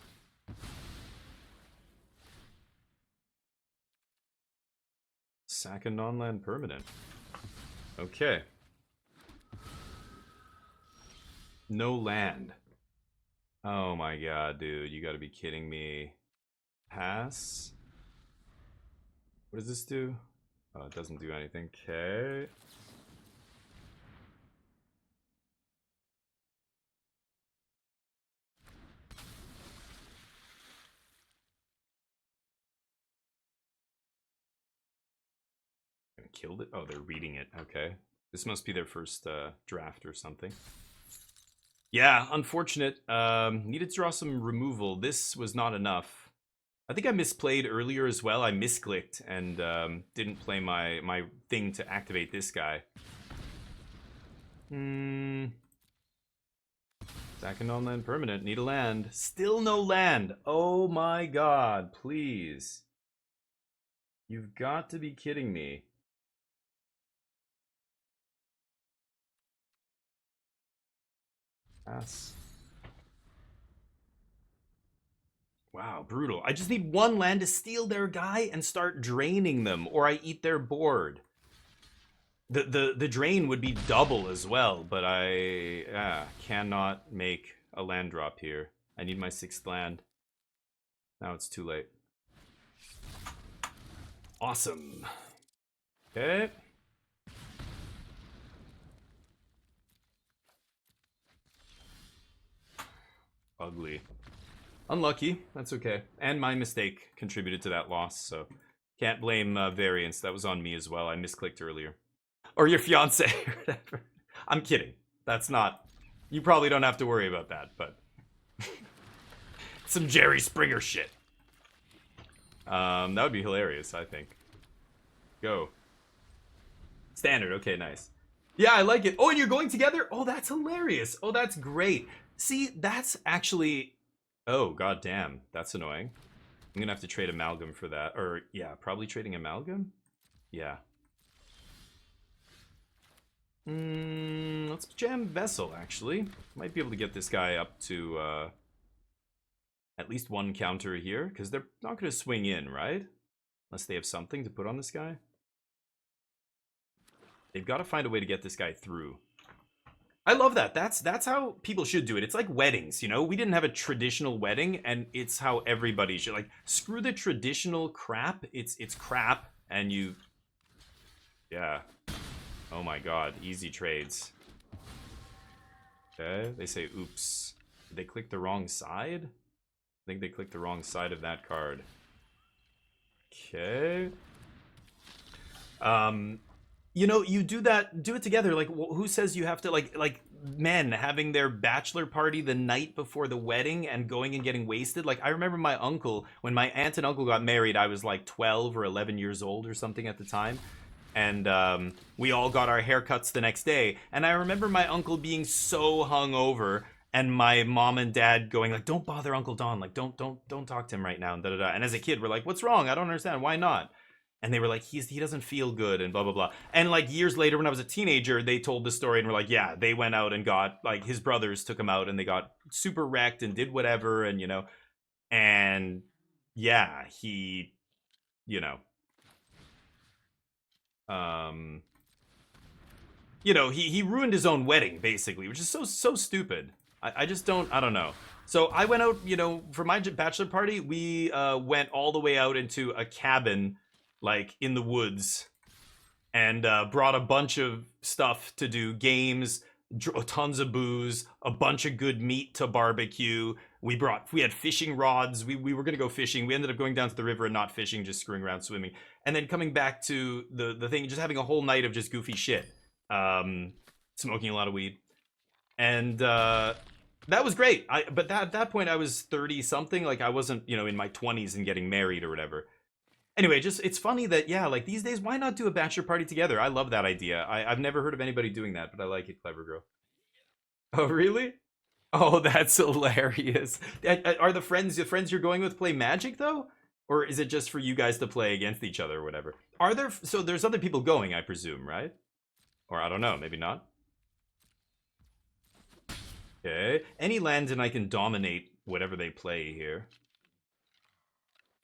Sack a non-land permanent. Okay. No land. Oh my god, dude. You gotta be kidding me. Pass. What does this do? Oh, it doesn't do anything. Okay. Killed it? Oh, they're reading it. Okay. This must be their first draft or something. Yeah, unfortunate. Needed to draw some removal. This was not enough. I think I misplayed earlier as well. I misclicked and didn't play my thing to activate this guy. Second on land permanent. Need a land. Still no land. Oh my god, please. You've got to be kidding me. Pass. Wow, brutal. I just need one land to steal their guy and start draining them, or I eat their board. The drain would be double as well, but I cannot make a land drop here. I need my 6th land. Now it's too late. Awesome. Okay. Ugly. Unlucky. That's okay. And my mistake contributed to that loss, so can't blame variance. That was on me as well. I misclicked earlier. Or your fiance or whatever. I'm kidding. That's not... You probably don't have to worry about that, but... Some Jerry Springer shit. That would be hilarious, I think. Go. Standard. Okay, nice. Yeah, I like it. Oh, and you're going together? Oh, that's hilarious. Oh, that's great. See, that's actually... Oh, goddamn. That's annoying. I'm gonna have to trade Amalgam for that. Or, yeah, probably trading Amalgam? Yeah. Let's jam Vessel, actually. Might be able to get this guy up to at least one counter here, because they're not going to swing in, right? Unless they have something to put on this guy. They've got to find a way to get this guy through. I love that. That's how people should do it. It's like weddings, you know? We didn't have a traditional wedding, and it's how everybody should. Like, screw the traditional crap. It's crap, and you... Yeah. Oh my god, easy trades. Okay, they say, oops. Did they click the wrong side? I think they clicked the wrong side of that card. Okay. You know, you do that, do it together. Like, who says you have to, like men having their bachelor party the night before the wedding and going and getting wasted? Like, I remember my uncle, when my aunt and uncle got married, I was like 12 or 11 years old or something at the time. And we all got our haircuts the next day. And I remember my uncle being so hungover, and my mom and dad going like, "Don't bother Uncle Don. Like, don't talk to him right now." And da da da. And as a kid, we're like, "What's wrong? I don't understand. Why not?" And they were like, he doesn't feel good and blah blah blah. And like years later, when I was a teenager, they told the story and were like, "Yeah, they went out and got, like, his brothers took him out and they got super wrecked and did whatever, and you know, and yeah, he, you know." You know, he ruined his own wedding, basically, which is so stupid. I just don't, I don't know. So I went out, you know, for my bachelor party, we went all the way out into a cabin, like, in the woods, and brought a bunch of stuff to do, games, tons of booze, a bunch of good meat to barbecue. We had fishing rods. We were gonna go fishing. We ended up going down to the river and not fishing, just screwing around swimming, and then coming back to the thing, just having a whole night of just goofy shit, smoking a lot of weed, and that was great. But at that point I was 30 something. Like, I wasn't, you know, in my 20s and getting married or whatever. Anyway, just, it's funny that, yeah, like, these days, why not do a bachelor party together? I love that idea. I've never heard of anybody doing that, but I like it, clever girl. Oh, really? Oh, that's hilarious. Are the friends you're going with play Magic though? Or is it just for you guys to play against each other or whatever? Are there so there's other people going, I presume, right? Or I don't know, maybe not. Okay. Any lands and I can dominate whatever they play here.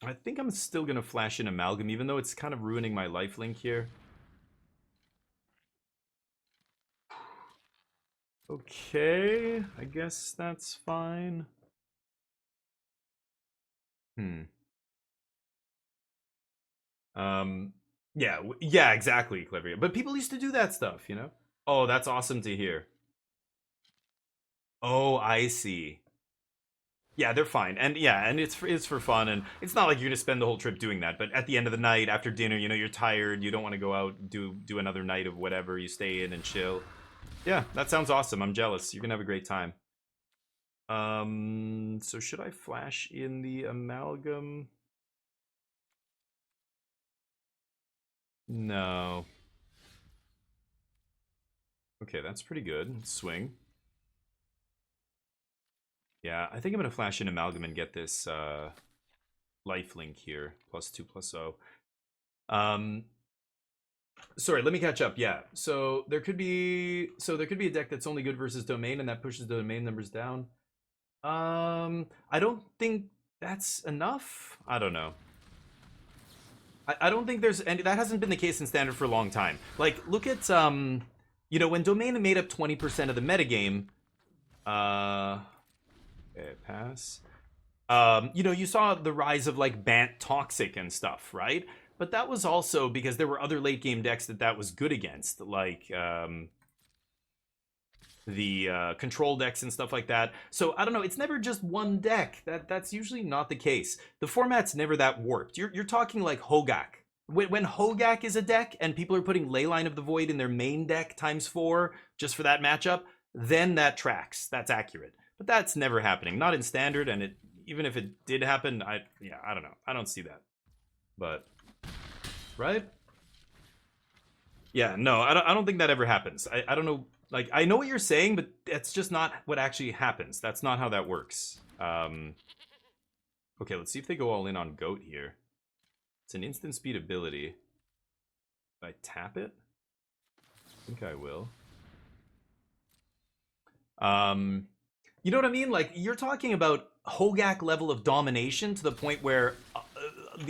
I think I'm still gonna flash in Amalgam, even though it's kind of ruining my lifelink here. Okay, I guess that's fine. Hmm. Um, yeah, yeah, exactly, Clivery. But people used to do that stuff, you know? Oh, that's awesome to hear. Oh, I see. Yeah, they're fine, and yeah, and it's for fun, and it's not like you're gonna spend the whole trip doing that. But at the end of the night, after dinner, you know, you're tired, you don't want to go out do another night of whatever. You stay in and chill. Yeah, that sounds awesome. I'm jealous. You're gonna have a great time. So should I flash in the amalgam? No. Okay, that's pretty good. Swing. Yeah, I think I'm gonna flash in amalgam and get this lifelink here. +2/+0. Um sorry, let me catch up. Yeah. So there could be a deck that's only good versus domain and that pushes the domain numbers down. I don't think that's enough. I don't know. I don't think there's any that hasn't been the case in standard for a long time. Like look at when domain made up 20% of the metagame, okay, pass. You saw the rise of like Bant Toxic and stuff, right? But that was also because there were other late game decks that was good against, like the control decks and stuff like that. So I don't know. It's never just one deck. That's usually not the case. The format's never that warped. You're talking like Hogak. When Hogak is a deck and people are putting Leyline of the Void in their main deck ×4 just for that matchup, then that tracks. That's accurate. But that's never happening. Not in standard, and even if it did happen, I don't know. I don't see that. But right? Yeah, no, I don't think that ever happens. I don't know. Like I know what you're saying, but that's just not what actually happens. That's not how that works. Okay, let's see if they go all in on Goat here. It's an instant speed ability. If I tap it, I think I will. You know what I mean? Like you're talking about Hogak level of domination to the point where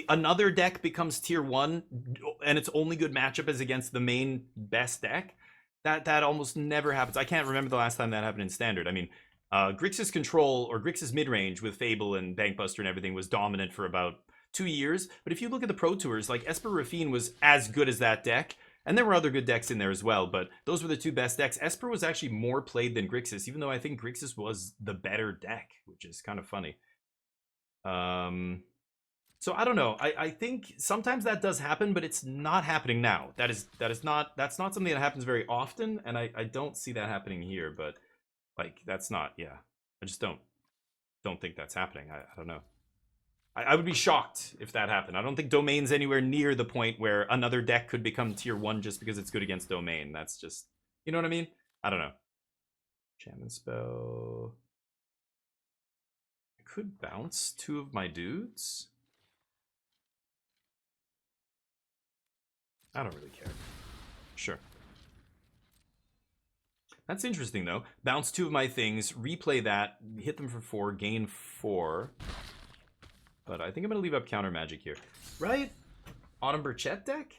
another deck becomes tier 1 and its only good matchup is against the main best deck. That almost never happens. I can't remember the last time that happened in standard. I mean, Grixis control or Grixis midrange with Fable and Bankbuster and everything was dominant for about 2 years. But if you look at the Pro Tours, like Esper Rafine was as good as that deck. And there were other good decks in there as well, but those were the two best decks. Esper was actually more played than Grixis, even though I think Grixis was the better deck, which is kind of funny. So I don't know. I think sometimes that does happen, but it's not happening now. That's not something that happens very often, and I don't see that happening here. But like that's not. Yeah, I just don't think that's happening. I don't know. I would be shocked if that happened. I don't think Domain's anywhere near the point where another deck could become tier 1 just because it's good against Domain. That's just, you know what I mean? I don't know. Shaman spell. I could bounce 2 of my dudes. I don't really care. Sure. That's interesting though. Bounce 2 of my things, replay that, hit them for 4, gain 4. But I think I'm gonna leave up counter magic here. Right? Autumn Burchett deck?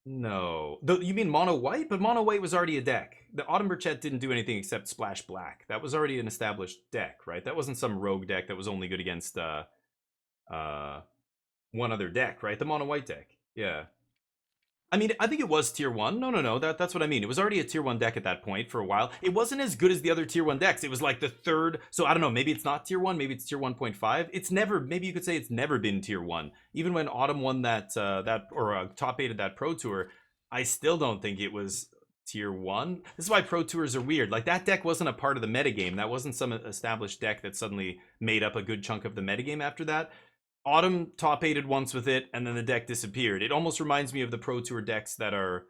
No. You mean mono white? But mono white was already a deck. The Autumn Burchett didn't do anything except splash black. That was already an established deck, right? That wasn't some rogue deck that was only good against one other deck, right? The mono white deck. Yeah. I mean, I think it was tier 1. No. That's what I mean. It was already a tier 1 deck at that point for a while. It wasn't as good as the other tier 1 decks. It was like the third. So I don't know. Maybe it's not tier 1. Maybe it's tier 1.5. It's never. Maybe you could say it's never been tier 1. Even when Autumn won that top 8 of that Pro Tour, I still don't think it was tier 1. This is why Pro Tours are weird. Like that deck wasn't a part of the metagame. That wasn't some established deck that suddenly made up a good chunk of the metagame after that. Autumn top 8'd once with it, and then the deck disappeared. It almost reminds me of the Pro Tour decks that are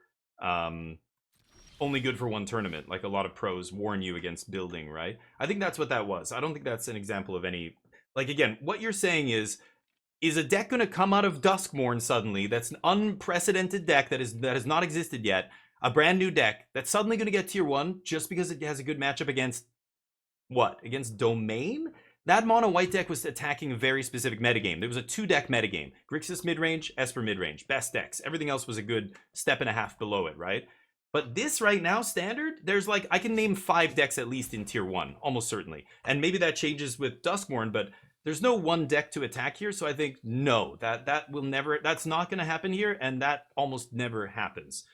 only good for one tournament. Like a lot of pros warn you against building, right? I think that's what that was. I don't think that's an example of any. Like again, what you're saying is a deck going to come out of Duskmourn suddenly? That's an unprecedented deck that has not existed yet. A brand new deck that's suddenly going to get tier 1 just because it has a good matchup against what? Against Domain? That mono white deck was attacking a very specific metagame. There was a 2-deck metagame. Grixis midrange, Esper midrange. Best decks. Everything else was a good step and a half below it, right? But this right now, standard, there's like, I can name 5 decks at least in tier 1, almost certainly. And maybe that changes with Duskmourn, but there's no one deck to attack here, so I think no, that will never, that's not going to happen here, and that almost never happens.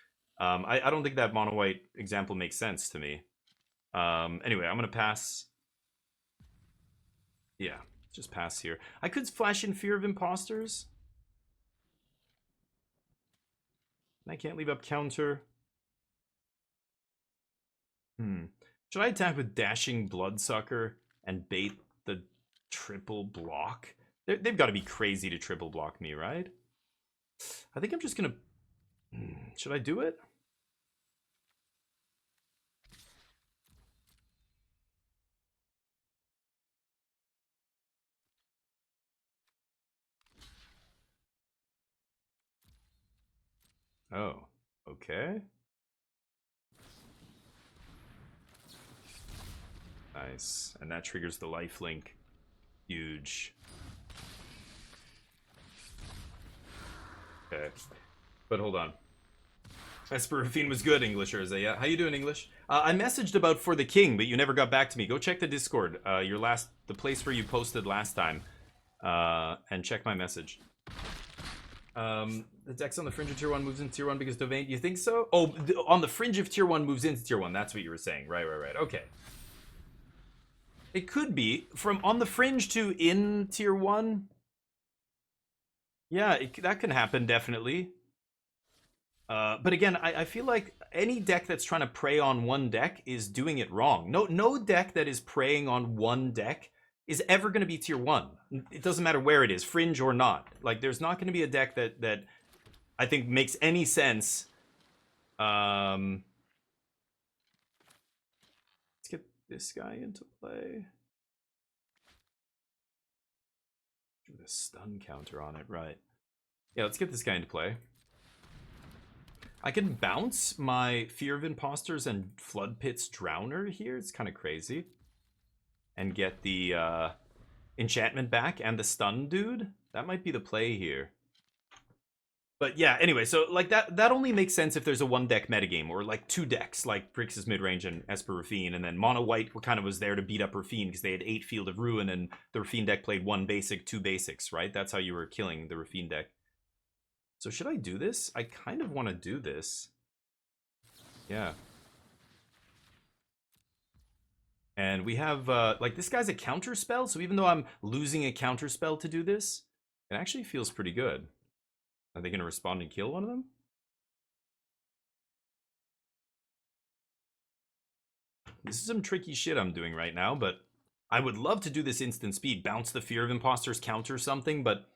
I don't think that mono white example makes sense to me. Anyway, I'm going to pass. Yeah, just pass here. I could flash in Fear of Imposters. I can't leave up counter. Should I attack with Dashing Bloodsucker and bait the triple block? They've got to be crazy to triple block me, right? I think I'm just gonna... Should I do it? Oh, okay. Nice. And that triggers the lifelink. Huge. Okay. But hold on. Esper Rafine was good, English Urza. Yeah. How you doing, English? I messaged about For the King, but you never got back to me. Go check the Discord. The place where you posted last time. And check my message. The deck's on the fringe of tier 1 moves into tier 1 because Domain. You think so? Oh, on the fringe of tier 1 moves into tier 1. That's what you were saying. Right. Okay. It could be. From on the fringe to in tier 1. Yeah, that can happen, definitely. But again, I feel like any deck that's trying to prey on one deck is doing it wrong. No deck that is preying on one deck is ever going to be tier 1. It doesn't matter where it is, fringe or not. Like, there's not going to be a deck that I think makes any sense. Let's get this guy into play. With a stun counter on it, right. Yeah, let's get this guy into play. I can bounce my Fear of Imposters and Flood Pit's Drowner here. It's kind of crazy. And get the enchantment back and the stun dude. That might be the play here. But yeah, anyway, so like that only makes sense if there's a 1-deck metagame, or like 2 decks, like Grixis midrange and Esper Rafine, and then Mono White kind of was there to beat up Rafine because they had 8 Field of Ruin, and the Rafine deck played 1 basic, 2 basics, right? That's how you were killing the Rafine deck. So should I do this? I kind of want to do this. Yeah. And we have, like, this guy's a counter spell, so even though I'm losing a counter spell to do this, it actually feels pretty good. Are they going to respond and kill one of them? This is some tricky shit I'm doing right now, but I would love to do this instant speed. Bounce the Fear of Imposters, counter something, but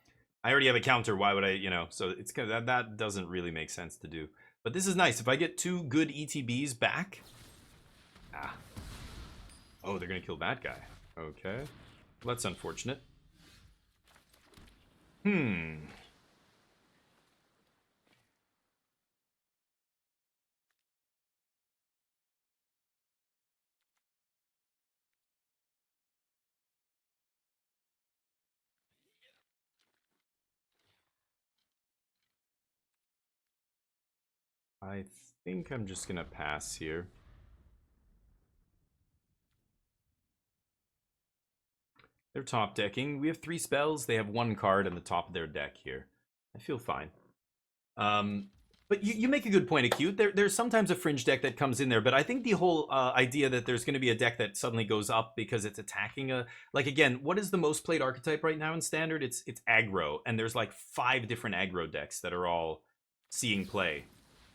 I already have a counter. Why would I, so it's kind of, that doesn't really make sense to do. But this is nice. If I get 2 good ETBs back. Oh, they're going to kill that guy. Okay. Well, that's unfortunate. I think I'm just going to pass here. They're top decking. We have 3 spells. They have 1 card in the top of their deck here. I feel fine. But you make a good point, Acute. There's sometimes a fringe deck that comes in there, but I think the whole idea that there's going to be a deck that suddenly goes up because it's attacking a... Like, again, what is the most played archetype right now in Standard? It's aggro, and there's like 5 different aggro decks that are all seeing play.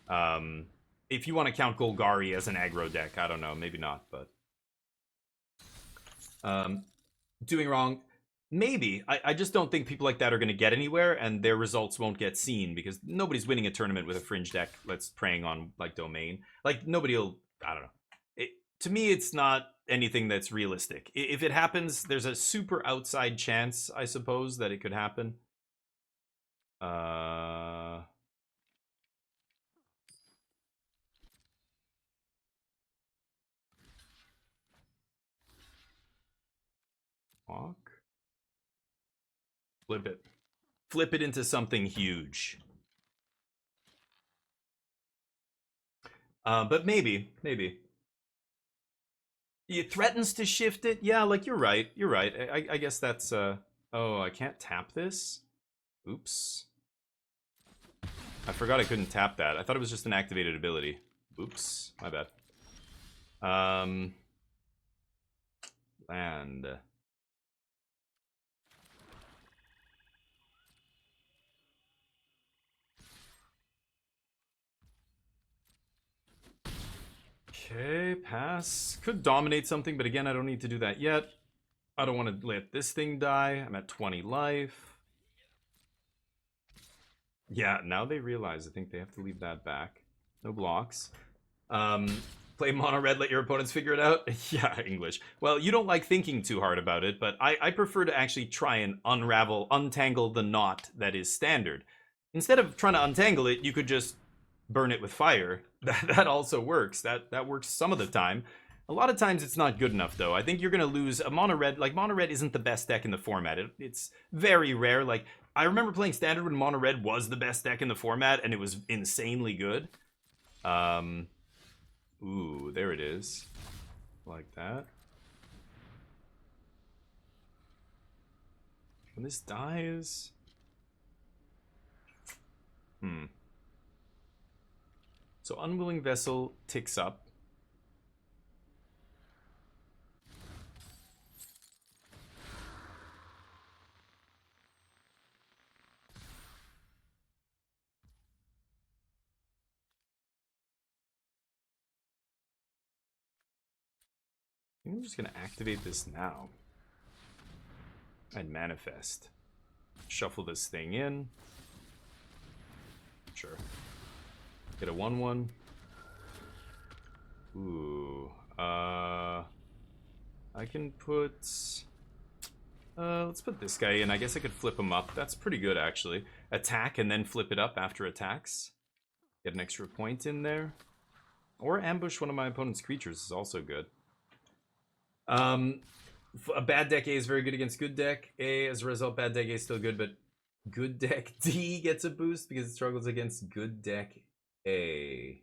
If you want to count Golgari as an aggro deck, I don't know, maybe not, but... doing wrong. Maybe. I just don't think people like that are going to get anywhere, and their results won't get seen because nobody's winning a tournament with a fringe deck that's preying on like domain. Like nobody will. I don't know. To me, it's not anything that's realistic. If it happens, there's a super outside chance, I suppose, that it could happen. Walk. Flip it. Flip it into something huge. But maybe. It threatens to shift it. Yeah, like you're right. You're right. I guess that's oh, I can't tap this. Oops. I forgot I couldn't tap that. I thought it was just an activated ability. Oops, my bad. Land. Okay, pass. Could dominate something, but again, I don't need to do that yet. I don't want to let this thing die. I'm at 20 life. Yeah, now they realize I think they have to leave that back. No blocks. Play mono red, let your opponents figure it out. Yeah, English. Well, you don't like thinking too hard about it, but I prefer to actually try and untangle the knot that is standard. Instead of trying to untangle it, you could just burn it with fire. That also works. That works some of the time. A lot of times it's not good enough, though. I think you're going to lose a mono red. Like, mono red isn't the best deck in the format. It's very rare. Like, I remember playing standard when mono red was the best deck in the format, and it was insanely good. Ooh, there it is. Like that. When this dies... So Unwilling Vessel ticks up. I think I'm just going to activate this now. And manifest. Shuffle this thing in. Sure. Get a 1/1. Ooh. I can put... let's put this guy in. I guess I could flip him up. That's pretty good, actually. Attack and then flip it up after attacks. Get an extra point in there. Or ambush one of my opponent's creatures is also good. A bad deck A is very good against good deck A. As a result, bad deck A is still good, but good deck D gets a boost because it struggles against good deck A.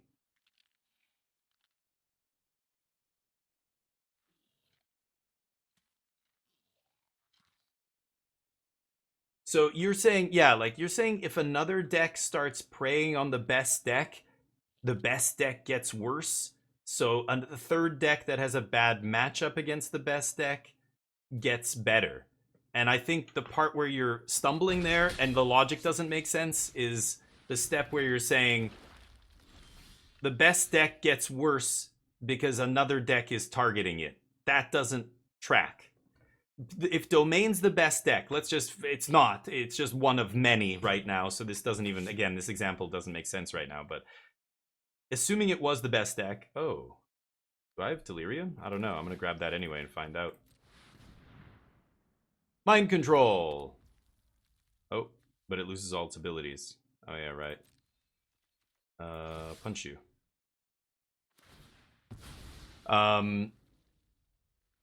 So you're saying, yeah, like you're saying if another deck starts preying on the best deck gets worse. So the third deck that has a bad matchup against the best deck gets better. And I think the part where you're stumbling there and the logic doesn't make sense is the step where you're saying the best deck gets worse because another deck is targeting it. That doesn't track. If Domain's the best deck, it's not. It's just one of many right now. So this doesn't even, again, this example doesn't make sense right now. But assuming it was the best deck, oh, do I have Delirium? I don't know. I'm going to grab that anyway and find out. Mind Control. Oh, but it loses all its abilities. Oh, yeah, right. Punch you.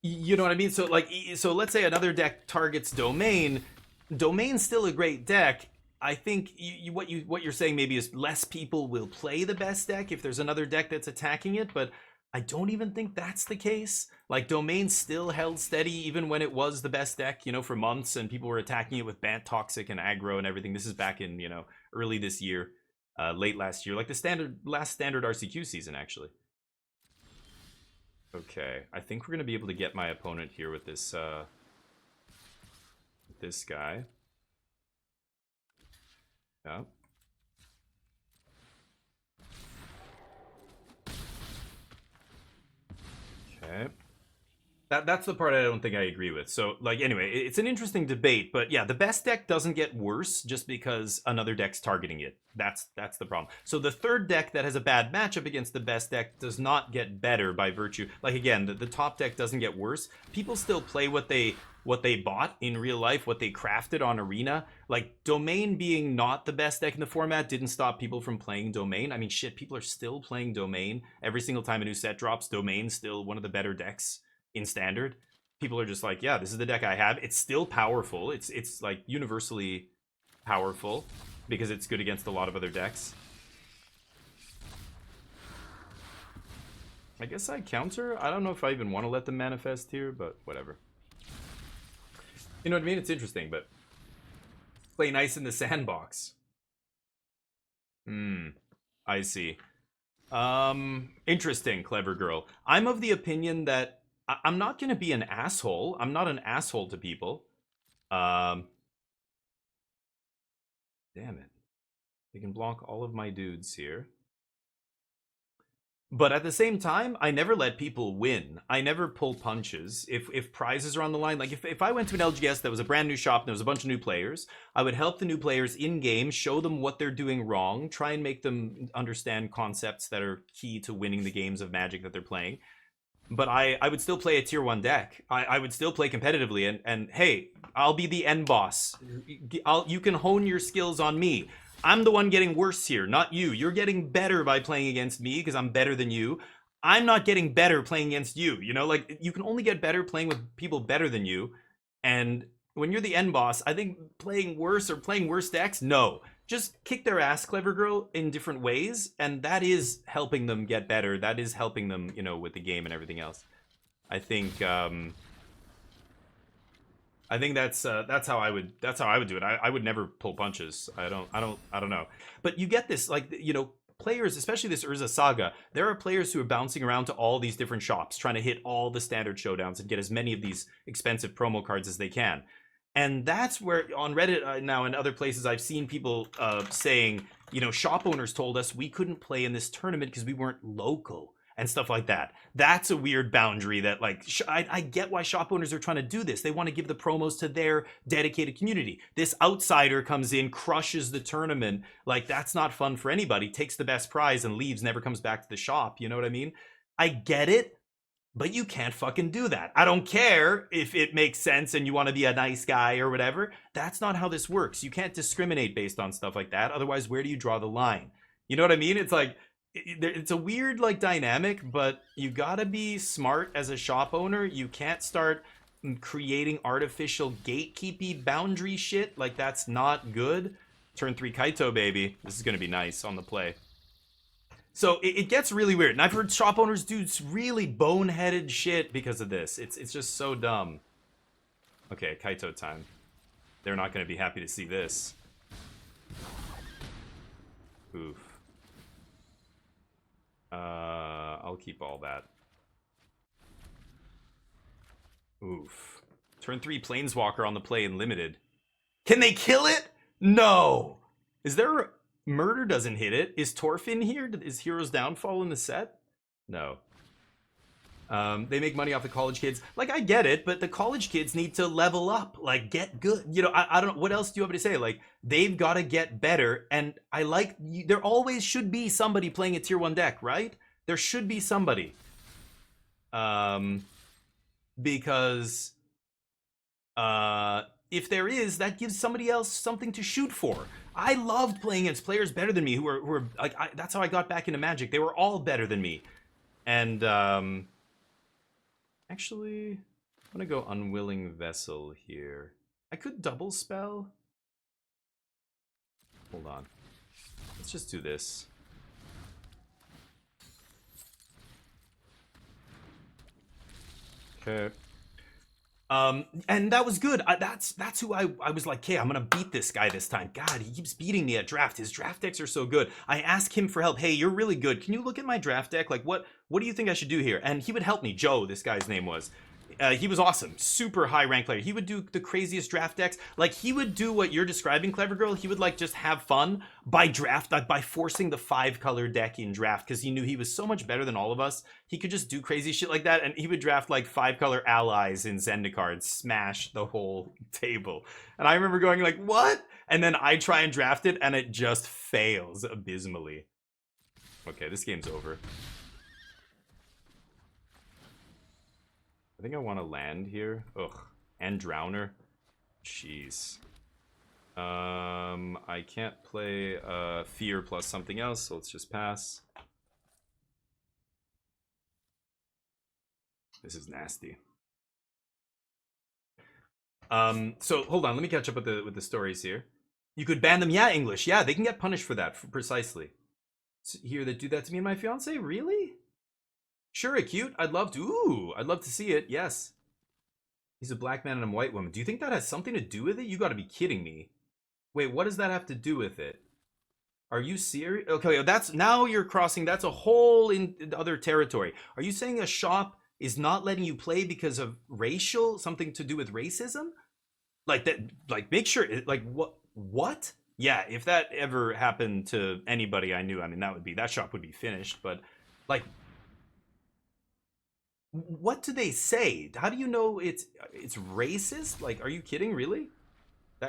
You know what I mean? So, like, so let's say another deck targets Domain. Domain's still a great deck. I think what you're saying maybe is less people will play the best deck if there's another deck that's attacking it, but I don't even think that's the case. Like, Domain still held steady even when it was the best deck, you know, for months, and people were attacking it with Bant Toxic and aggro and everything. This is back in, you know, early this year, late last year, like the last standard RCQ season, actually. Okay, I think we're gonna be able to get my opponent here with this guy. Yeah. Okay. That's the part I don't think I agree with. So, like, anyway, it's an interesting debate, but yeah, the best deck doesn't get worse just because another deck's targeting it. That's the problem. So the third deck that has a bad matchup against the best deck does not get better by virtue. Like, again, the top deck doesn't get worse. People still play what they bought in real life, what they crafted on Arena. Like, Domain being not the best deck in the format didn't stop people from playing Domain. I mean, shit, people are still playing Domain. Every single time a new set drops, Domain's still one of the better decks in Standard. People are just like, yeah, this is the deck I have. It's still powerful. It's like universally powerful because it's good against a lot of other decks. I guess I counter. I don't know if I even want to let them manifest here, but whatever. You know what I mean? It's interesting, but play nice in the sandbox. I see. Interesting, clever girl. I'm of the opinion that I'm not going to be an asshole. I'm not an asshole to people. Damn it. They can block all of my dudes here. But at the same time, I never let people win. I never pull punches. If prizes are on the line, like if I went to an LGS that was a brand new shop and there was a bunch of new players, I would help the new players in-game, show them what they're doing wrong, try and make them understand concepts that are key to winning the games of Magic that they're playing. But I would still play a tier 1 deck. I would still play competitively, and hey, I'll be the end boss. You can hone your skills on me. I'm the one getting worse here, not you. You're getting better by playing against me because I'm better than you. I'm not getting better playing against you. You know, like, you can only get better playing with people better than you. And when you're the end boss, I think playing worse or playing worse decks, no. Just kick their ass, clever girl, in different ways, and that is helping them get better. That is helping them, you know, with the game and everything else. I think that's how I would do it. I would never pull punches. I don't know. But you get this, like, you know, players, especially this Urza Saga, there are players who are bouncing around to all these different shops trying to hit all the standard showdowns and get as many of these expensive promo cards as they can. And that's where on Reddit now and other places I've seen people saying, you know, shop owners told us we couldn't play in this tournament because we weren't local and stuff like that. That's a weird boundary that, like, I get why shop owners are trying to do this. They want to give the promos to their dedicated community. This outsider comes in, crushes the tournament. Like, that's not fun for anybody. Takes the best prize and leaves, never comes back to the shop. You know what I mean? I get it. But you can't fucking do that. I don't care if it makes sense and you want to be a nice guy or whatever. That's not how this works. You can't discriminate based on stuff like that. Otherwise, where do you draw the line? You know what I mean? It's like, it's a weird, like, dynamic, but you gotta be smart as a shop owner. You can't start creating artificial gatekeepy boundary shit. Like, that's not good. Turn 3 Kaito, baby. This is gonna be nice on the play. So it gets really weird, and I've heard shop owners do really boneheaded shit because of this. It's just so dumb. Okay, Kaito time. They're not going to be happy to see this. Oof. I'll keep all that. Oof. Turn 3 Planeswalker on the play in limited. Can they kill it? No! Is there... Murder doesn't hit it. Is Torfin here? Is Hero's Downfall in the set? No. They make money off the college kids. Like, I get it, but the college kids need to level up. Like, get good. You know, I don't know. What else do you want me to say? Like, they've got to get better. And I like... There always should be somebody playing a tier 1 deck, right? There should be somebody. Because... if there is, that gives somebody else something to shoot for. I loved playing against players better than me who were like, that's how I got back into Magic. They were all better than me. And actually, I'm gonna go Unwilling Vessel here. I could double spell. Hold on. Let's just do this. Okay. And that was good. That's who I was like, okay, I'm gonna beat this guy this time. God, he keeps beating me at draft. His draft decks are so good. I ask him for help. Hey, you're really good. Can you look at my draft deck? Like, what do you think I should do here? And he would help me. Joe, this guy's name was. he was awesome. Super high rank player. He would do the craziest draft decks. Like, he would do what you're describing, Clever Girl. He would like just have fun by forcing the 5-color deck in draft, because he knew he was so much better than all of us. He could just do crazy shit like that, and he would draft like 5-color allies in Zendikar and smash the whole table. And I remember going like, what? And then I try and draft it, and it just fails abysmally. Okay, this game's over. I think I want to land here. Ugh. And Drowner. Jeez. I can't play Fear plus something else, so let's just pass. This is nasty. So hold on, let me catch up with the stories here. You could ban them. Yeah, English. Yeah, they can get punished for that, precisely. Here that do that to me and my fiance? Really? Sure, acute. I'd love to. Ooh, I'd love to see it. Yes. He's a black man and I'm a white woman. Do you think that has something to do with it? You gotta be kidding me. Wait, what does that have to do with it? Are you serious? Okay, that's, now you're crossing, that's a whole in other territory. Are you saying a shop is not letting you play because of something to do with racism? Like that, like make sure, like what? Yeah, if that ever happened to anybody I knew, I mean, that shop would be finished, but like, what do they say? How do you know it's racist? Like, are you kidding, really?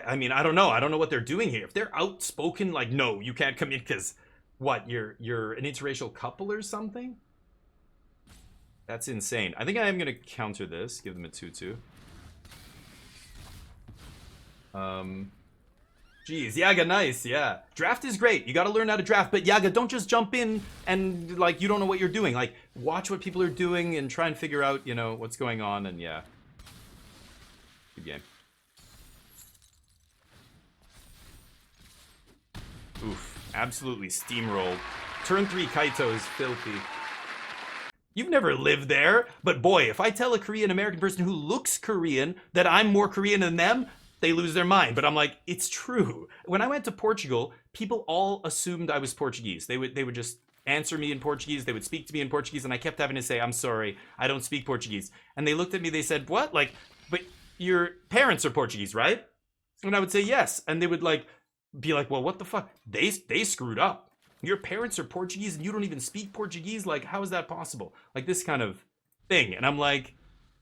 I mean, I don't know what they're doing here. If they're outspoken, like, no, you can't come in because what, you're an interracial couple or something? That's insane. I think I am gonna counter this, give them a 2-2. Geez, Yaga, nice, yeah. Draft is great. You gotta learn how to draft, but Yaga, don't just jump in and, like, you don't know what you're doing. Like, watch what people are doing and try and figure out, you know, what's going on, and yeah. Good game. Oof, absolutely steamrolled. Turn 3 Kaito is filthy. You've never lived there, but boy, if I tell a Korean American person who looks Korean that I'm more Korean than them, they lose their mind. But I'm like, it's true. When I went to Portugal, people all assumed I was Portuguese. They would just answer me in Portuguese. They would speak to me in Portuguese, and I kept having to say, I'm sorry, I don't speak Portuguese. And they looked at me, they said, what? Like, but your parents are Portuguese, right? And I would say yes. And they would like be like, well, what the fuck? They screwed up. Your parents are Portuguese and you don't even speak Portuguese? Like, how is that possible? Like, this kind of thing. And I'm like,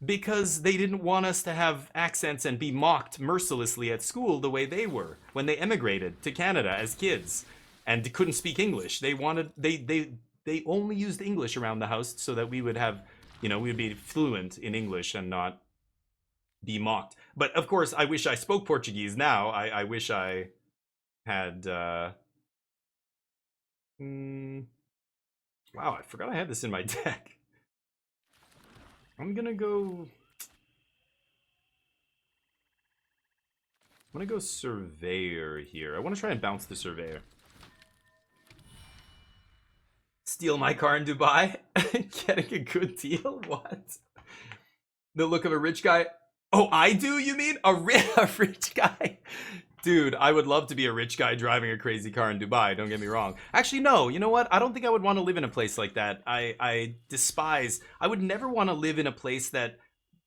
because they didn't want us to have accents and be mocked mercilessly at school the way they were when they emigrated to Canada as kids and couldn't speak English. They wanted, they only used English around the house so that we would have, you know, we would be fluent in English and not be mocked. But of course, I wish I spoke Portuguese now. I wish I had, wow, I forgot I had this in my deck. I'm gonna go Surveyor here. I want to try and bounce the Surveyor. Steal my car in Dubai? Getting a good deal? What? The look of a rich guy? Oh, I do, you mean? A rich guy? Dude, I would love to be a rich guy driving a crazy car in Dubai, don't get me wrong. Actually, no, you know what? I don't think I would want to live in a place like that. I would never want to live in a place that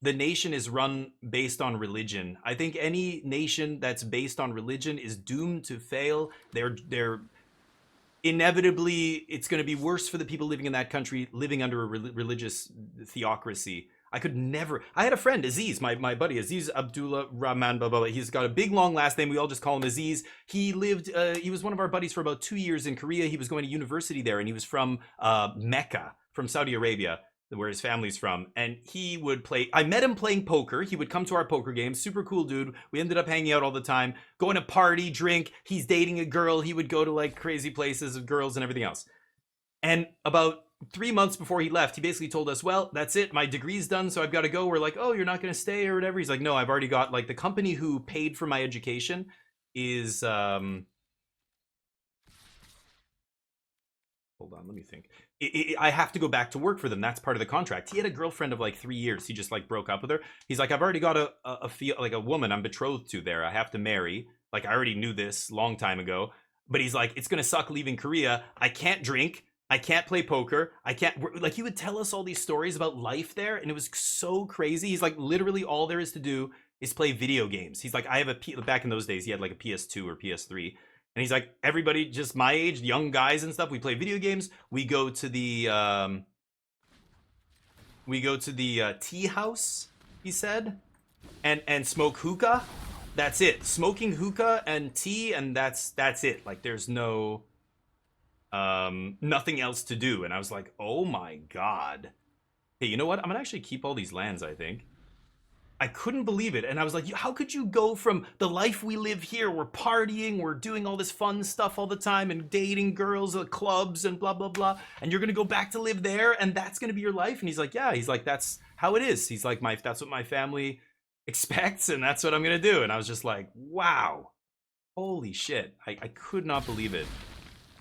the nation is run based on religion. I think any nation that's based on religion is doomed to fail. They're inevitably, it's going to be worse for the people living in that country, living under a religious theocracy. I could never. I had a friend, Aziz, my buddy, Aziz Abdullah Rahman Baba. He's got a big long last name. We all just call him Aziz. He lived, he was one of our buddies for about 2 years in Korea. He was going to university there, and he was from Mecca, from Saudi Arabia, where his family's from. And he would play, I met him playing poker. He would come to our poker games. Super cool dude. We ended up hanging out all the time, going to party, drink. He's dating a girl. He would go to like crazy places with girls and everything else. And about 3 months before he left, he basically told us, well, that's it, my degree's done, so I've got to go. We're like, oh, you're not going to stay or whatever? He's like, no, I've already got, like, the company who paid for my education is, hold on, let me think. I have to go back to work for them. That's part of the contract. He had a girlfriend of like 3 years. He just like broke up with her. He's like, I've already got a woman I'm betrothed to there. I have to marry. Like, I already knew this long time ago. But he's like, it's going to suck leaving Korea. I can't drink. I can't play poker. I can't, like, he would tell us all these stories about life there, and it was so crazy. He's like, literally, all there is to do is play video games. He's like, I have back in those days, he had like a PS2 or PS3. And he's like, everybody just my age, young guys and stuff, we play video games. We go to the, tea house, he said, and smoke hookah. That's it. Smoking hookah and tea, and that's it. Like, there's no nothing else to do. And I was like, oh my god. Hey, you know what? I'm gonna actually keep all these lands, I think. I couldn't believe it. And I was like, how could you go from the life we live here, we're partying, we're doing all this fun stuff all the time and dating girls at clubs and blah, blah, blah, and you're gonna go back to live there and that's gonna be your life? And he's like, yeah. He's like, that's how it is. He's like, that's what my family expects and that's what I'm gonna do. And I was just like, wow. Holy shit. I could not believe it.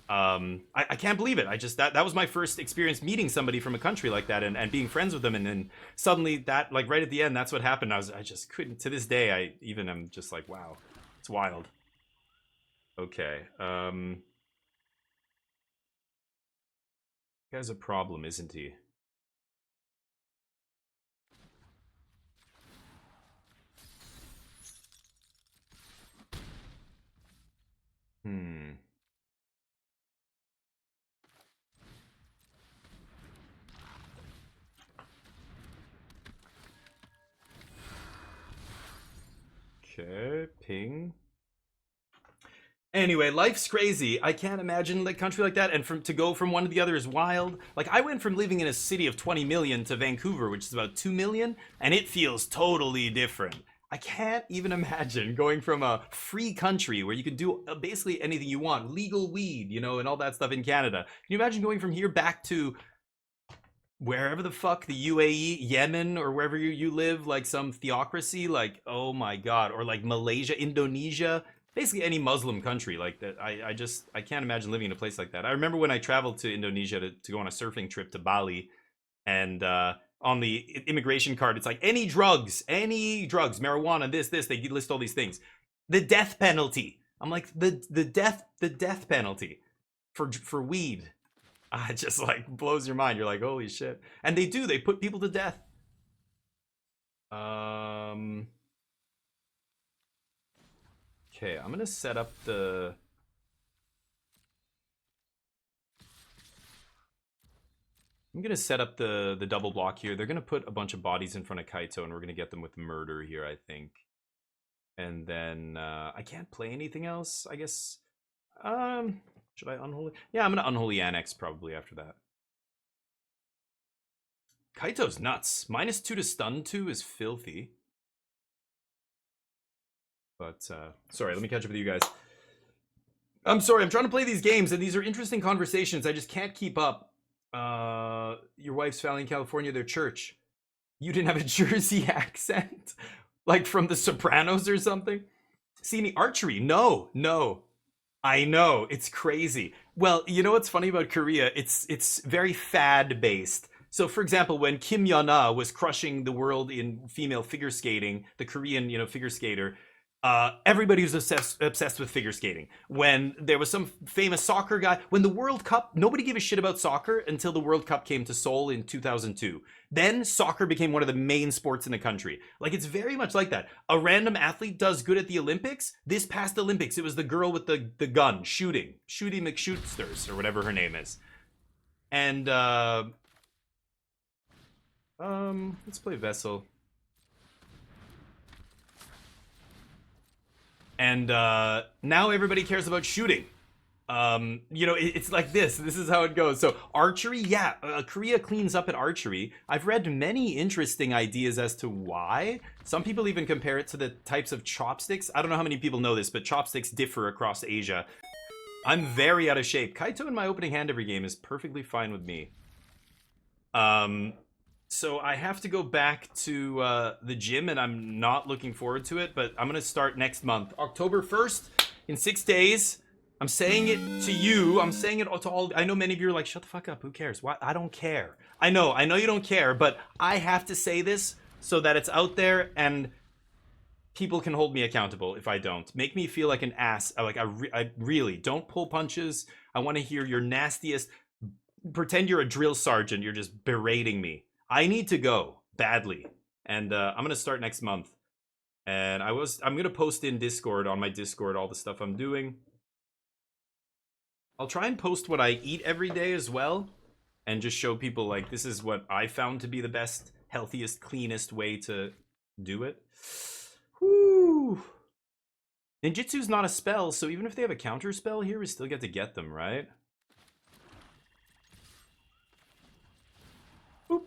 I can't believe it. I just, that was my first experience meeting somebody from a country like that and being friends with them. And then suddenly that, like right at the end, that's what happened. I just couldn't, to this day, I'm just like, wow, it's wild. Okay. Guy's a problem, isn't he? Okay, ping. Anyway, life's crazy. I can't imagine a country like that, and to go from one to the other is wild. Like, I went from living in a city of 20 million to Vancouver, which is about 2 million, and it feels totally different. I can't even imagine going from a free country where you can do basically anything you want, legal weed, you know, and all that stuff in Canada. Can you imagine going from here back to wherever the fuck, the UAE, Yemen, or wherever you live, like some theocracy, like, oh my god, or like Malaysia, Indonesia, basically any Muslim country like that. I can't imagine living in a place like that. I remember when I traveled to Indonesia to go on a surfing trip to Bali, and on the immigration card it's like any drugs, marijuana, this, they list all these things. The death penalty. I'm like, the death penalty for weed. It just like blows your mind. You're like, holy shit. And they put people to death. Okay, I'm gonna set up the double block here. They're gonna put a bunch of bodies in front of Kaito, and we're gonna get them with murder here, I think. And then I can't play anything else, I guess. Should I unholy? Yeah, I'm gonna unholy annex probably after that. Kaito's nuts. -2 to stun 2 is filthy. But sorry, let me catch up with you guys. I'm sorry, I'm trying to play these games, and these are interesting conversations. I just can't keep up. Your wife's family in California, their church. You didn't have a Jersey accent? Like from The Sopranos or something? See any archery? No. I know, it's crazy. Well, you know what's funny about Korea? It's very fad based. So, for example, when Kim Yeon-ah was crushing the world in female figure skating, the Korean, figure skater, everybody was obsessed with figure skating. When there was some famous soccer guy, when the World Cup, nobody gave a shit about soccer until the World Cup came to Seoul in 2002. Then soccer became one of the main sports in the country. Like, it's very much like that. A random athlete does good at the Olympics. This past Olympics, it was the girl with the gun shooting McShootsters, or whatever her name is. And let's play Vessel. And now everybody cares about shooting. It's like this is how it goes. So archery, yeah, Korea cleans up at archery. I've read many interesting ideas as to why. Some people even compare it to the types of chopsticks. I don't know how many people know this, but chopsticks differ across Asia. I'm very out of shape. Kaito in my opening hand every game is perfectly fine with me. So I have to go back to the gym, and I'm not looking forward to it, but I'm going to start next month. October 1st, in 6 days. I'm saying it to you. I'm saying it to all. I know many of you are like, shut the fuck up. Who cares? Why? I don't care. I know you don't care, but I have to say this so that it's out there and people can hold me accountable if I don't. Make me feel like an ass. Like I really don't pull punches. I want to hear your nastiest pretend you're a drill sergeant. You're just berating me. I need to go badly, and I'm gonna start next month. And I'm gonna post in Discord, on my Discord, all the stuff I'm doing. I'll try and post what I eat every day as well, and just show people like this is what I found to be the best, healthiest, cleanest way to do it. Whoo! Ninjutsu's not a spell, so even if they have a counter spell here, we still get to get them, right? Boop.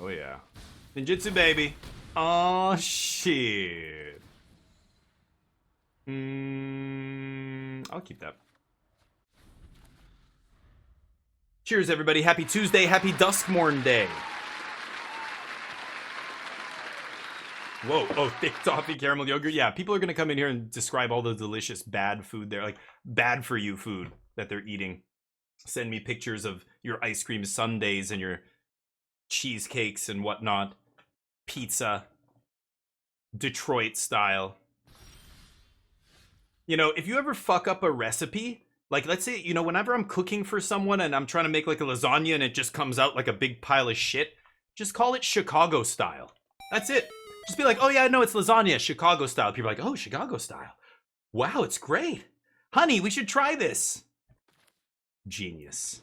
Oh yeah. Ninjutsu, baby. Oh shit. I'll keep that. Cheers, everybody. Happy Tuesday. Happy Duskmourn Day. Whoa. Oh, thick toffee caramel yogurt. Yeah, people are going to come in here and describe all the delicious bad food there. Like, bad for you food that they're eating. Send me pictures of your ice cream sundaes and your cheesecakes and whatnot. Pizza. Detroit style. You know, if you ever fuck up a recipe, like let's say, you know, whenever I'm cooking for someone and I'm trying to make like a lasagna and it just comes out like a big pile of shit, just call it Chicago style. That's it. Just be like, oh yeah, no, it's lasagna, Chicago style. People are like, oh, Chicago style. Wow, it's great. Honey, we should try this. Genius.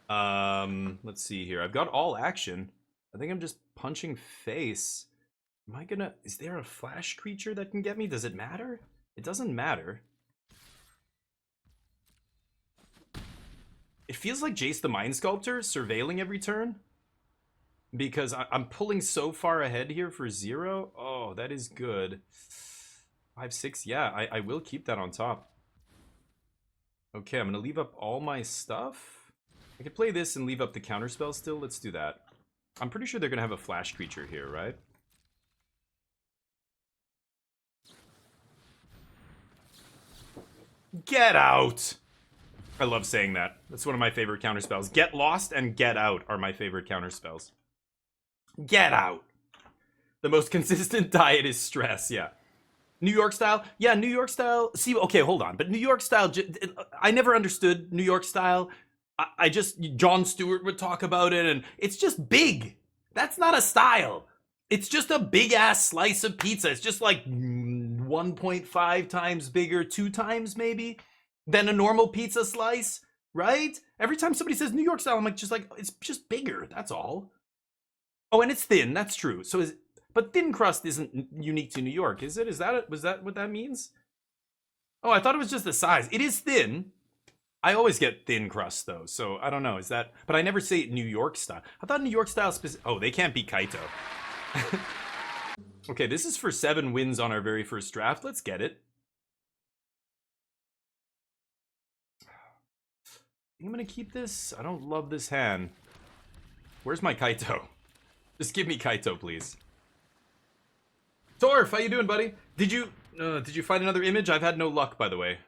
Let's see here. I've got all action. I think I'm just punching face. Am I gonna... Is there a flash creature that can get me? Does it matter? It doesn't matter. It feels like Jace the Mind Sculptor surveilling every turn. Because I'm pulling so far ahead here for 0. Oh, that is good. 5, 6. Yeah, I will keep that on top. Okay, I'm going to leave up all my stuff. I could play this and leave up the counterspell still. Let's do that. I'm pretty sure they're going to have a flash creature here, right? Get out! I love saying that. That's one of my favorite counterspells. Get lost and get out are my favorite counterspells. Get out! The most consistent diet is stress, yeah. New York style? Yeah, New York style. See, okay, hold on. But New York style, I never understood New York style. I just, Jon Stewart would talk about it, and it's just big. That's not a style. It's just a big ass slice of pizza. It's just like 1.5 times bigger, 2 times maybe, than a normal pizza slice, right? Every time somebody says New York style, I'm like, it's just bigger. That's all. Oh, and it's thin. That's true. So but thin crust isn't unique to New York, is it? Was that what that means? Oh, I thought it was just the size. It is thin. I always get thin crust though, so I don't know. Is that? But I never say New York style. I thought New York style Oh, they can't beat Kaito. Okay, this is for 7 wins on our very first draft. Let's get it. I'm gonna keep this. I don't love this hand. Where's my Kaito? Just give me Kaito, please. Torf, how you doing, buddy? Did you find another image? I've had no luck, by the way.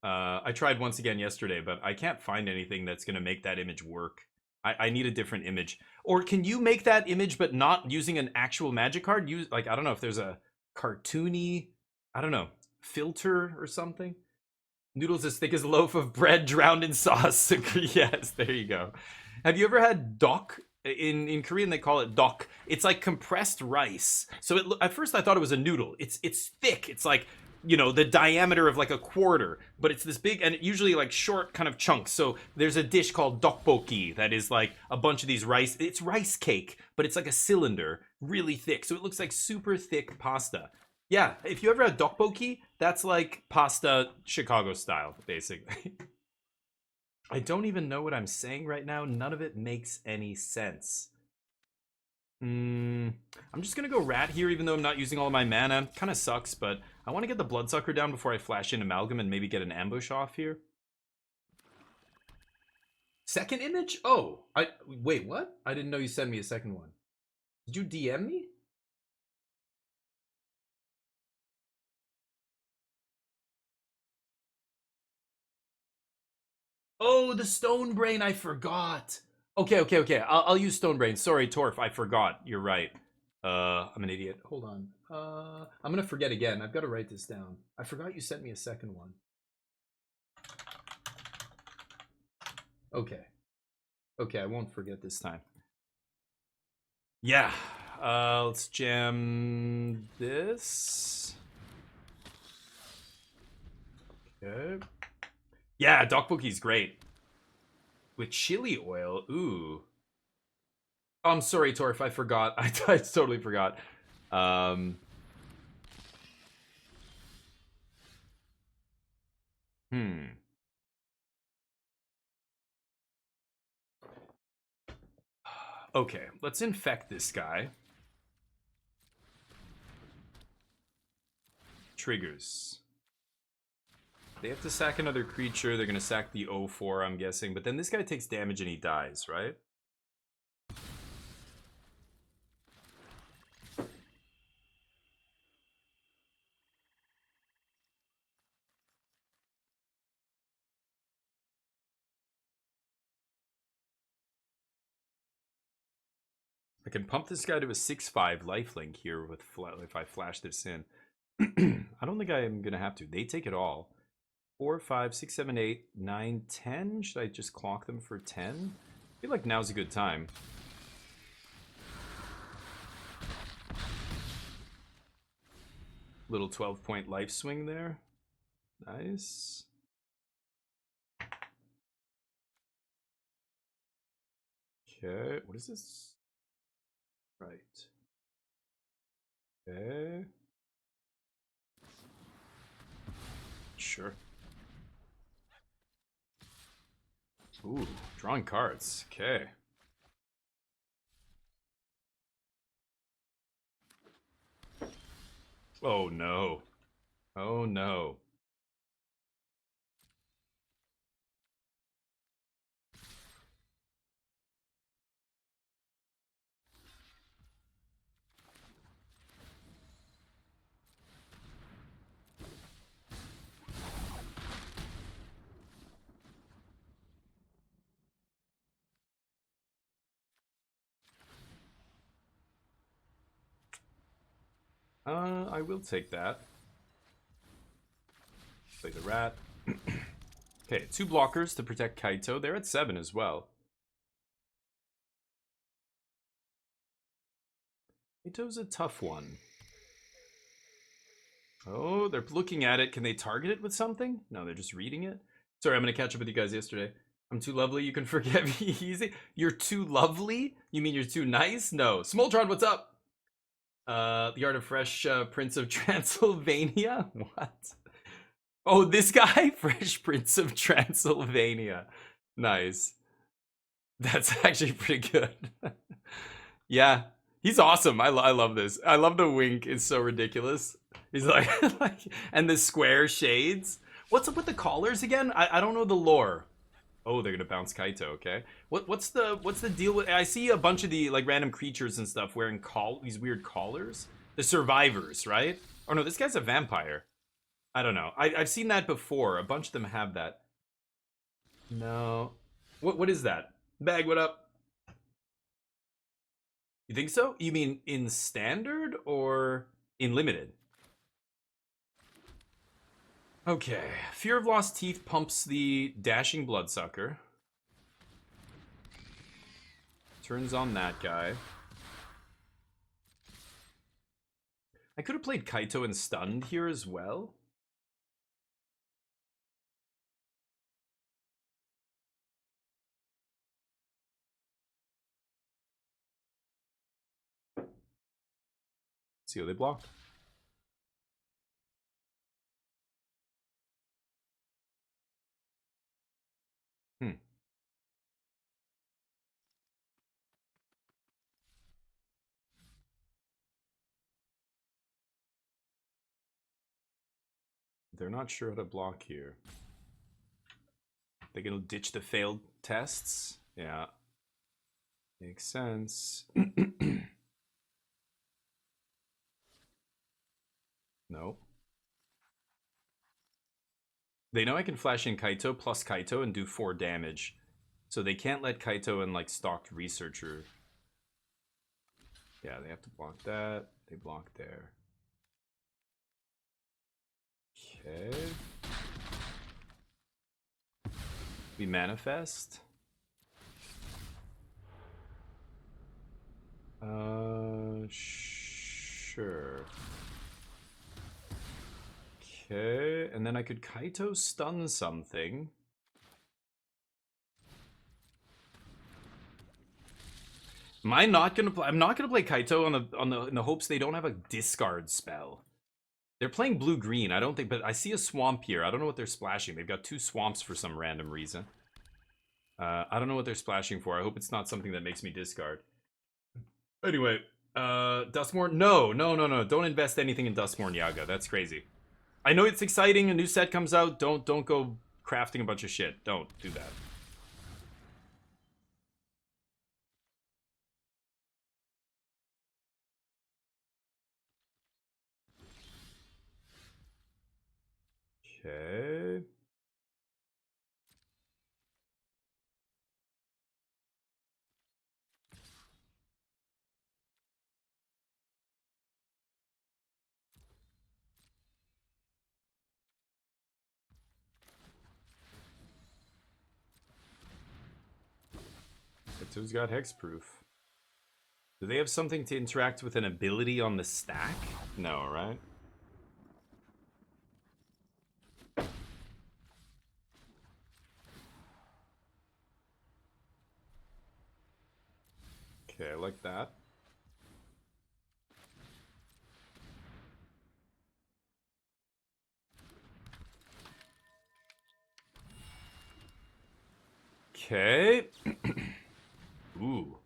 I tried once again yesterday, but I can't find anything that's gonna make that image work. I need a different image. Or can you make that image but not using an actual magic card? Use, like, I don't know if there's a cartoony, I don't know, filter or something. Noodles as thick as a loaf of bread drowned in sauce. Yes, there you go. Have you ever had dok? In Korean they call it dok. It's like compressed rice. So at first I thought it was a noodle. It's thick. It's like, you know, the diameter of like a quarter, but it's this big and usually like short kind of chunks. So there's a dish called dokboki that is like a bunch of these rice. It's rice cake, but it's like a cylinder, really thick. So it looks like super thick pasta. Yeah, if you ever had dokboki, that's like pasta Chicago style, basically. I don't even know what I'm saying right now. None of it makes any sense. I'm just gonna go rat here, even though I'm not using all of my mana. Kind of sucks, but I want to get the Bloodsucker down before I flash in Amalgam and maybe get an ambush off here. Second image? Oh, wait, what? I didn't know you sent me a second one. Did you DM me? Oh, the Stone Brain, I forgot. Okay. I'll use Stone Brain. Sorry, Torf, I forgot. You're right. I'm an idiot. Hold on. I'm gonna forget again. I've got to write this down. I forgot you sent me a second one. Okay. Okay, I won't forget this time. Yeah. Let's jam this. Okay. Yeah, Doc Bookie's great. With chili oil, ooh. Oh, I'm sorry, Torf, I forgot. I totally forgot. Hmm. Okay, let's infect this guy. Triggers. They have to sack another creature. They're going to sack the 0-4, I'm guessing. But then this guy takes damage and he dies, right? I can pump this guy to a 6/5 lifelink here with if I flash this in. I don't think I am going to have to. They take it all. 4, 5, 6, 7, 8, 9, 10. Should I just clock them for 10? I feel like now's a good time. Little 12-point life swing there. Nice. Okay, what is this? Right. Okay. Sure. Ooh, drawing cards. Okay. Oh no. Oh no. I will take that. Play the rat. Okay, 2 blockers to protect Kaito. They're at 7 as well. Kaito's a tough one. Oh, they're looking at it. Can they target it with something? No, they're just reading it. Sorry, I'm gonna catch up with you guys yesterday. I'm too lovely. You can forget me easy. You're too lovely? You mean you're too nice? No. Smoltron, what's up? The Art of Fresh, Prince of Transylvania? What? Oh, this guy? Fresh Prince of Transylvania. Nice. That's actually pretty good. Yeah, he's awesome. I love this. I love the wink. It's so ridiculous. He's like, like, and the square shades. What's up with the collars again? I don't know the lore. Oh, they're gonna bounce Kaito. Okay. What's the deal with? I see a bunch of the like random creatures and stuff wearing these weird collars. The survivors, right? Oh no, this guy's a vampire. I don't know. I've seen that before. A bunch of them have that. No. What is that? Bag, what up? You think so? You mean in standard or in limited? Okay. Fear of Lost Teeth pumps the Dashing Bloodsucker. Turns on that guy. I could have played Kaito and stunned here as well. See how they block. Hmm. They're not sure how to block here. They're gonna ditch the failed tests? Yeah. Makes sense. No. They know I can flash in Kaito plus Kaito and do 4 damage. So they can't let Kaito and like Stalked Researcher. Yeah, they have to block that. They block there. Okay. We manifest. Sure. Okay, and then I could Kaito stun something. Am I not gonna play? I'm not gonna play Kaito in the hopes they don't have a discard spell. They're playing blue-green. I don't think, but I see a swamp here. I don't know what they're splashing. They've got 2 swamps for some random reason. I don't know what they're splashing for. I hope it's not something that makes me discard. Anyway, Duskmourn. No. Don't invest anything in Duskmourn Yaga. That's crazy. I know it's exciting. A new set comes out. Don't go crafting a bunch of shit. Don't do that. Okay. Kaito's got hexproof. Do they have something to interact with an ability on the stack? No, right? Okay, I like that. Okay. Ooh.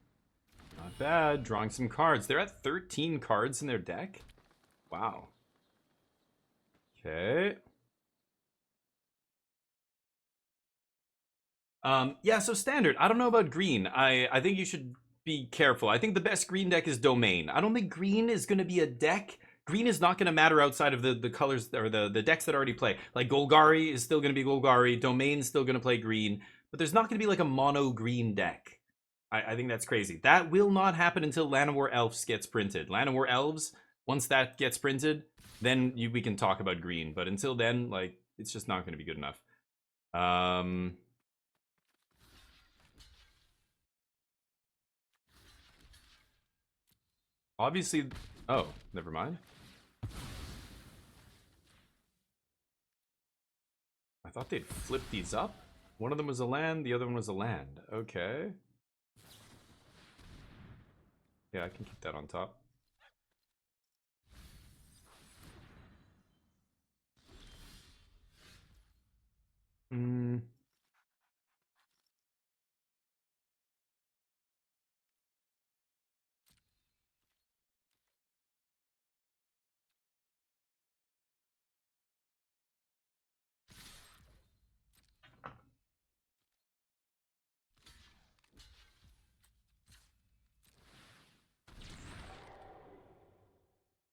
Not bad. Drawing some cards. They're at 13 cards in their deck? Wow. Okay. Yeah, so standard. I don't know about green. I think you should be careful. I think the best green deck is Domain. I don't think green is going to be a deck. Green is not going to matter outside of the colors or the decks that already play. Like Golgari is still going to be Golgari. Domain's still going to play green. But there's not going to be like a mono green deck. I think that's crazy. That will not happen until Llanowar Elves gets printed. Llanowar Elves, once that gets printed, then we can talk about green. But until then, like, it's just not going to be good enough. Obviously, oh, never mind. I thought they'd flip these up. One of them was a land, the other one was a land. Okay. Yeah, I can keep that on top. Hmm.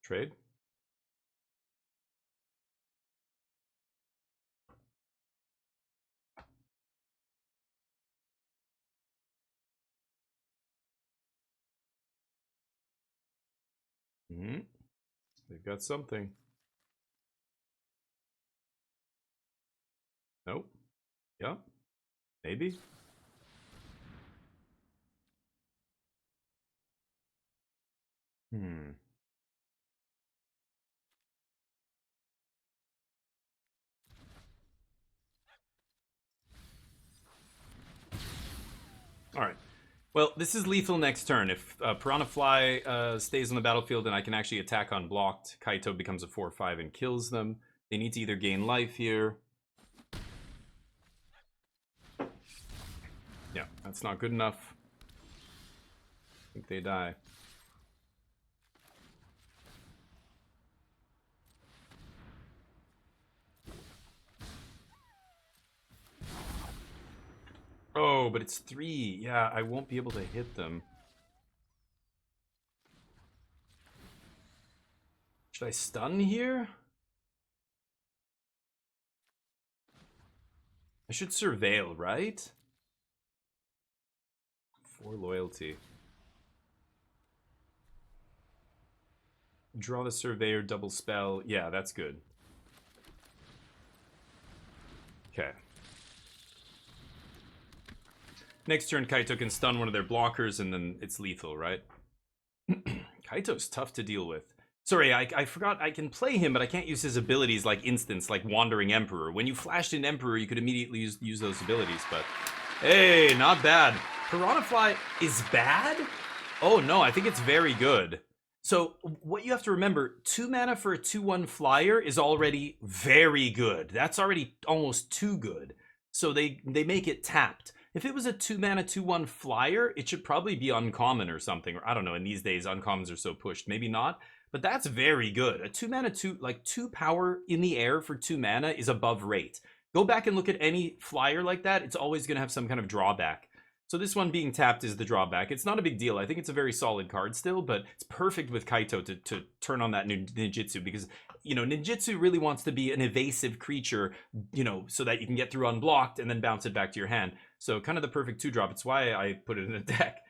Trade. Hmm. They've got something. Nope. Yep. Maybe. Hmm. All right. Well, this is lethal next turn. If Piranha Fly stays on the battlefield and I can actually attack unblocked, Kaito becomes a 4/5 and kills them. They need to either gain life here. Yeah, that's not good enough. I think they die. Oh, but it's 3. Yeah, I won't be able to hit them. Should I stun here? I should surveil, right? 4 loyalty. Draw the surveyor, double spell. Yeah, that's good. Okay. Next turn, Kaito can stun one of their blockers, and then it's lethal, right? Kaito's tough to deal with. Sorry, I forgot I can play him, but I can't use his abilities like instants, like Wandering Emperor. When you flashed in Emperor, you could immediately use those abilities, but... Hey, not bad. Piranha Fly is bad? Oh no, I think it's very good. So, what you have to remember, 2 mana for a 2/1 flyer is already very good. That's already almost too good. So they make it tapped. If it was a 2 mana 2/1 flyer, it should probably be uncommon or something. Or I don't know, in these days, uncommons are so pushed. Maybe not. But that's very good. A 2 mana 2 power in the air for 2 mana is above rate. Go back and look at any flyer like that. It's always going to have some kind of drawback. So this one being tapped is the drawback. It's not a big deal. I think it's a very solid card still, but it's perfect with Kaito to turn on that ninjutsu because, you know, ninjutsu really wants to be an evasive creature, you know, so that you can get through unblocked and then bounce it back to your hand. So kind of the perfect 2-drop. It's why I put it in a deck.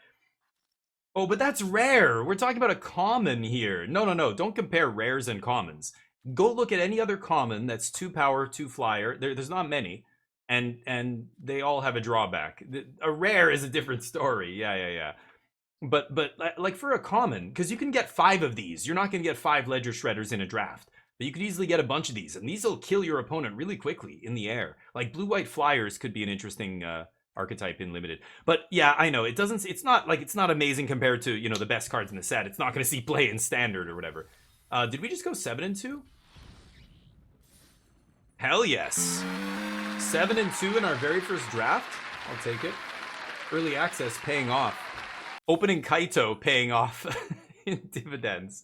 Oh, but that's rare. We're talking about a common here. No. Don't compare rares and commons. Go look at any other common that's 2 power, 2 flyer. There's not many. And they all have a drawback. A rare is a different story. Yeah. But like for a common, because you can get 5 of these. You're not going to get 5 Ledger Shredders in a draft. But you could easily get a bunch of these. And these will kill your opponent really quickly in the air. Like blue-white flyers could be an interesting... archetype in limited. But yeah, I know it's not amazing compared to, you know, the best cards in the set. It's not going to see play in standard or whatever. Did we just go 7 and 2? Hell yes. 7 and 2 in our very first draft. I'll take it. Early access paying off. Opening Kaito paying off in dividends.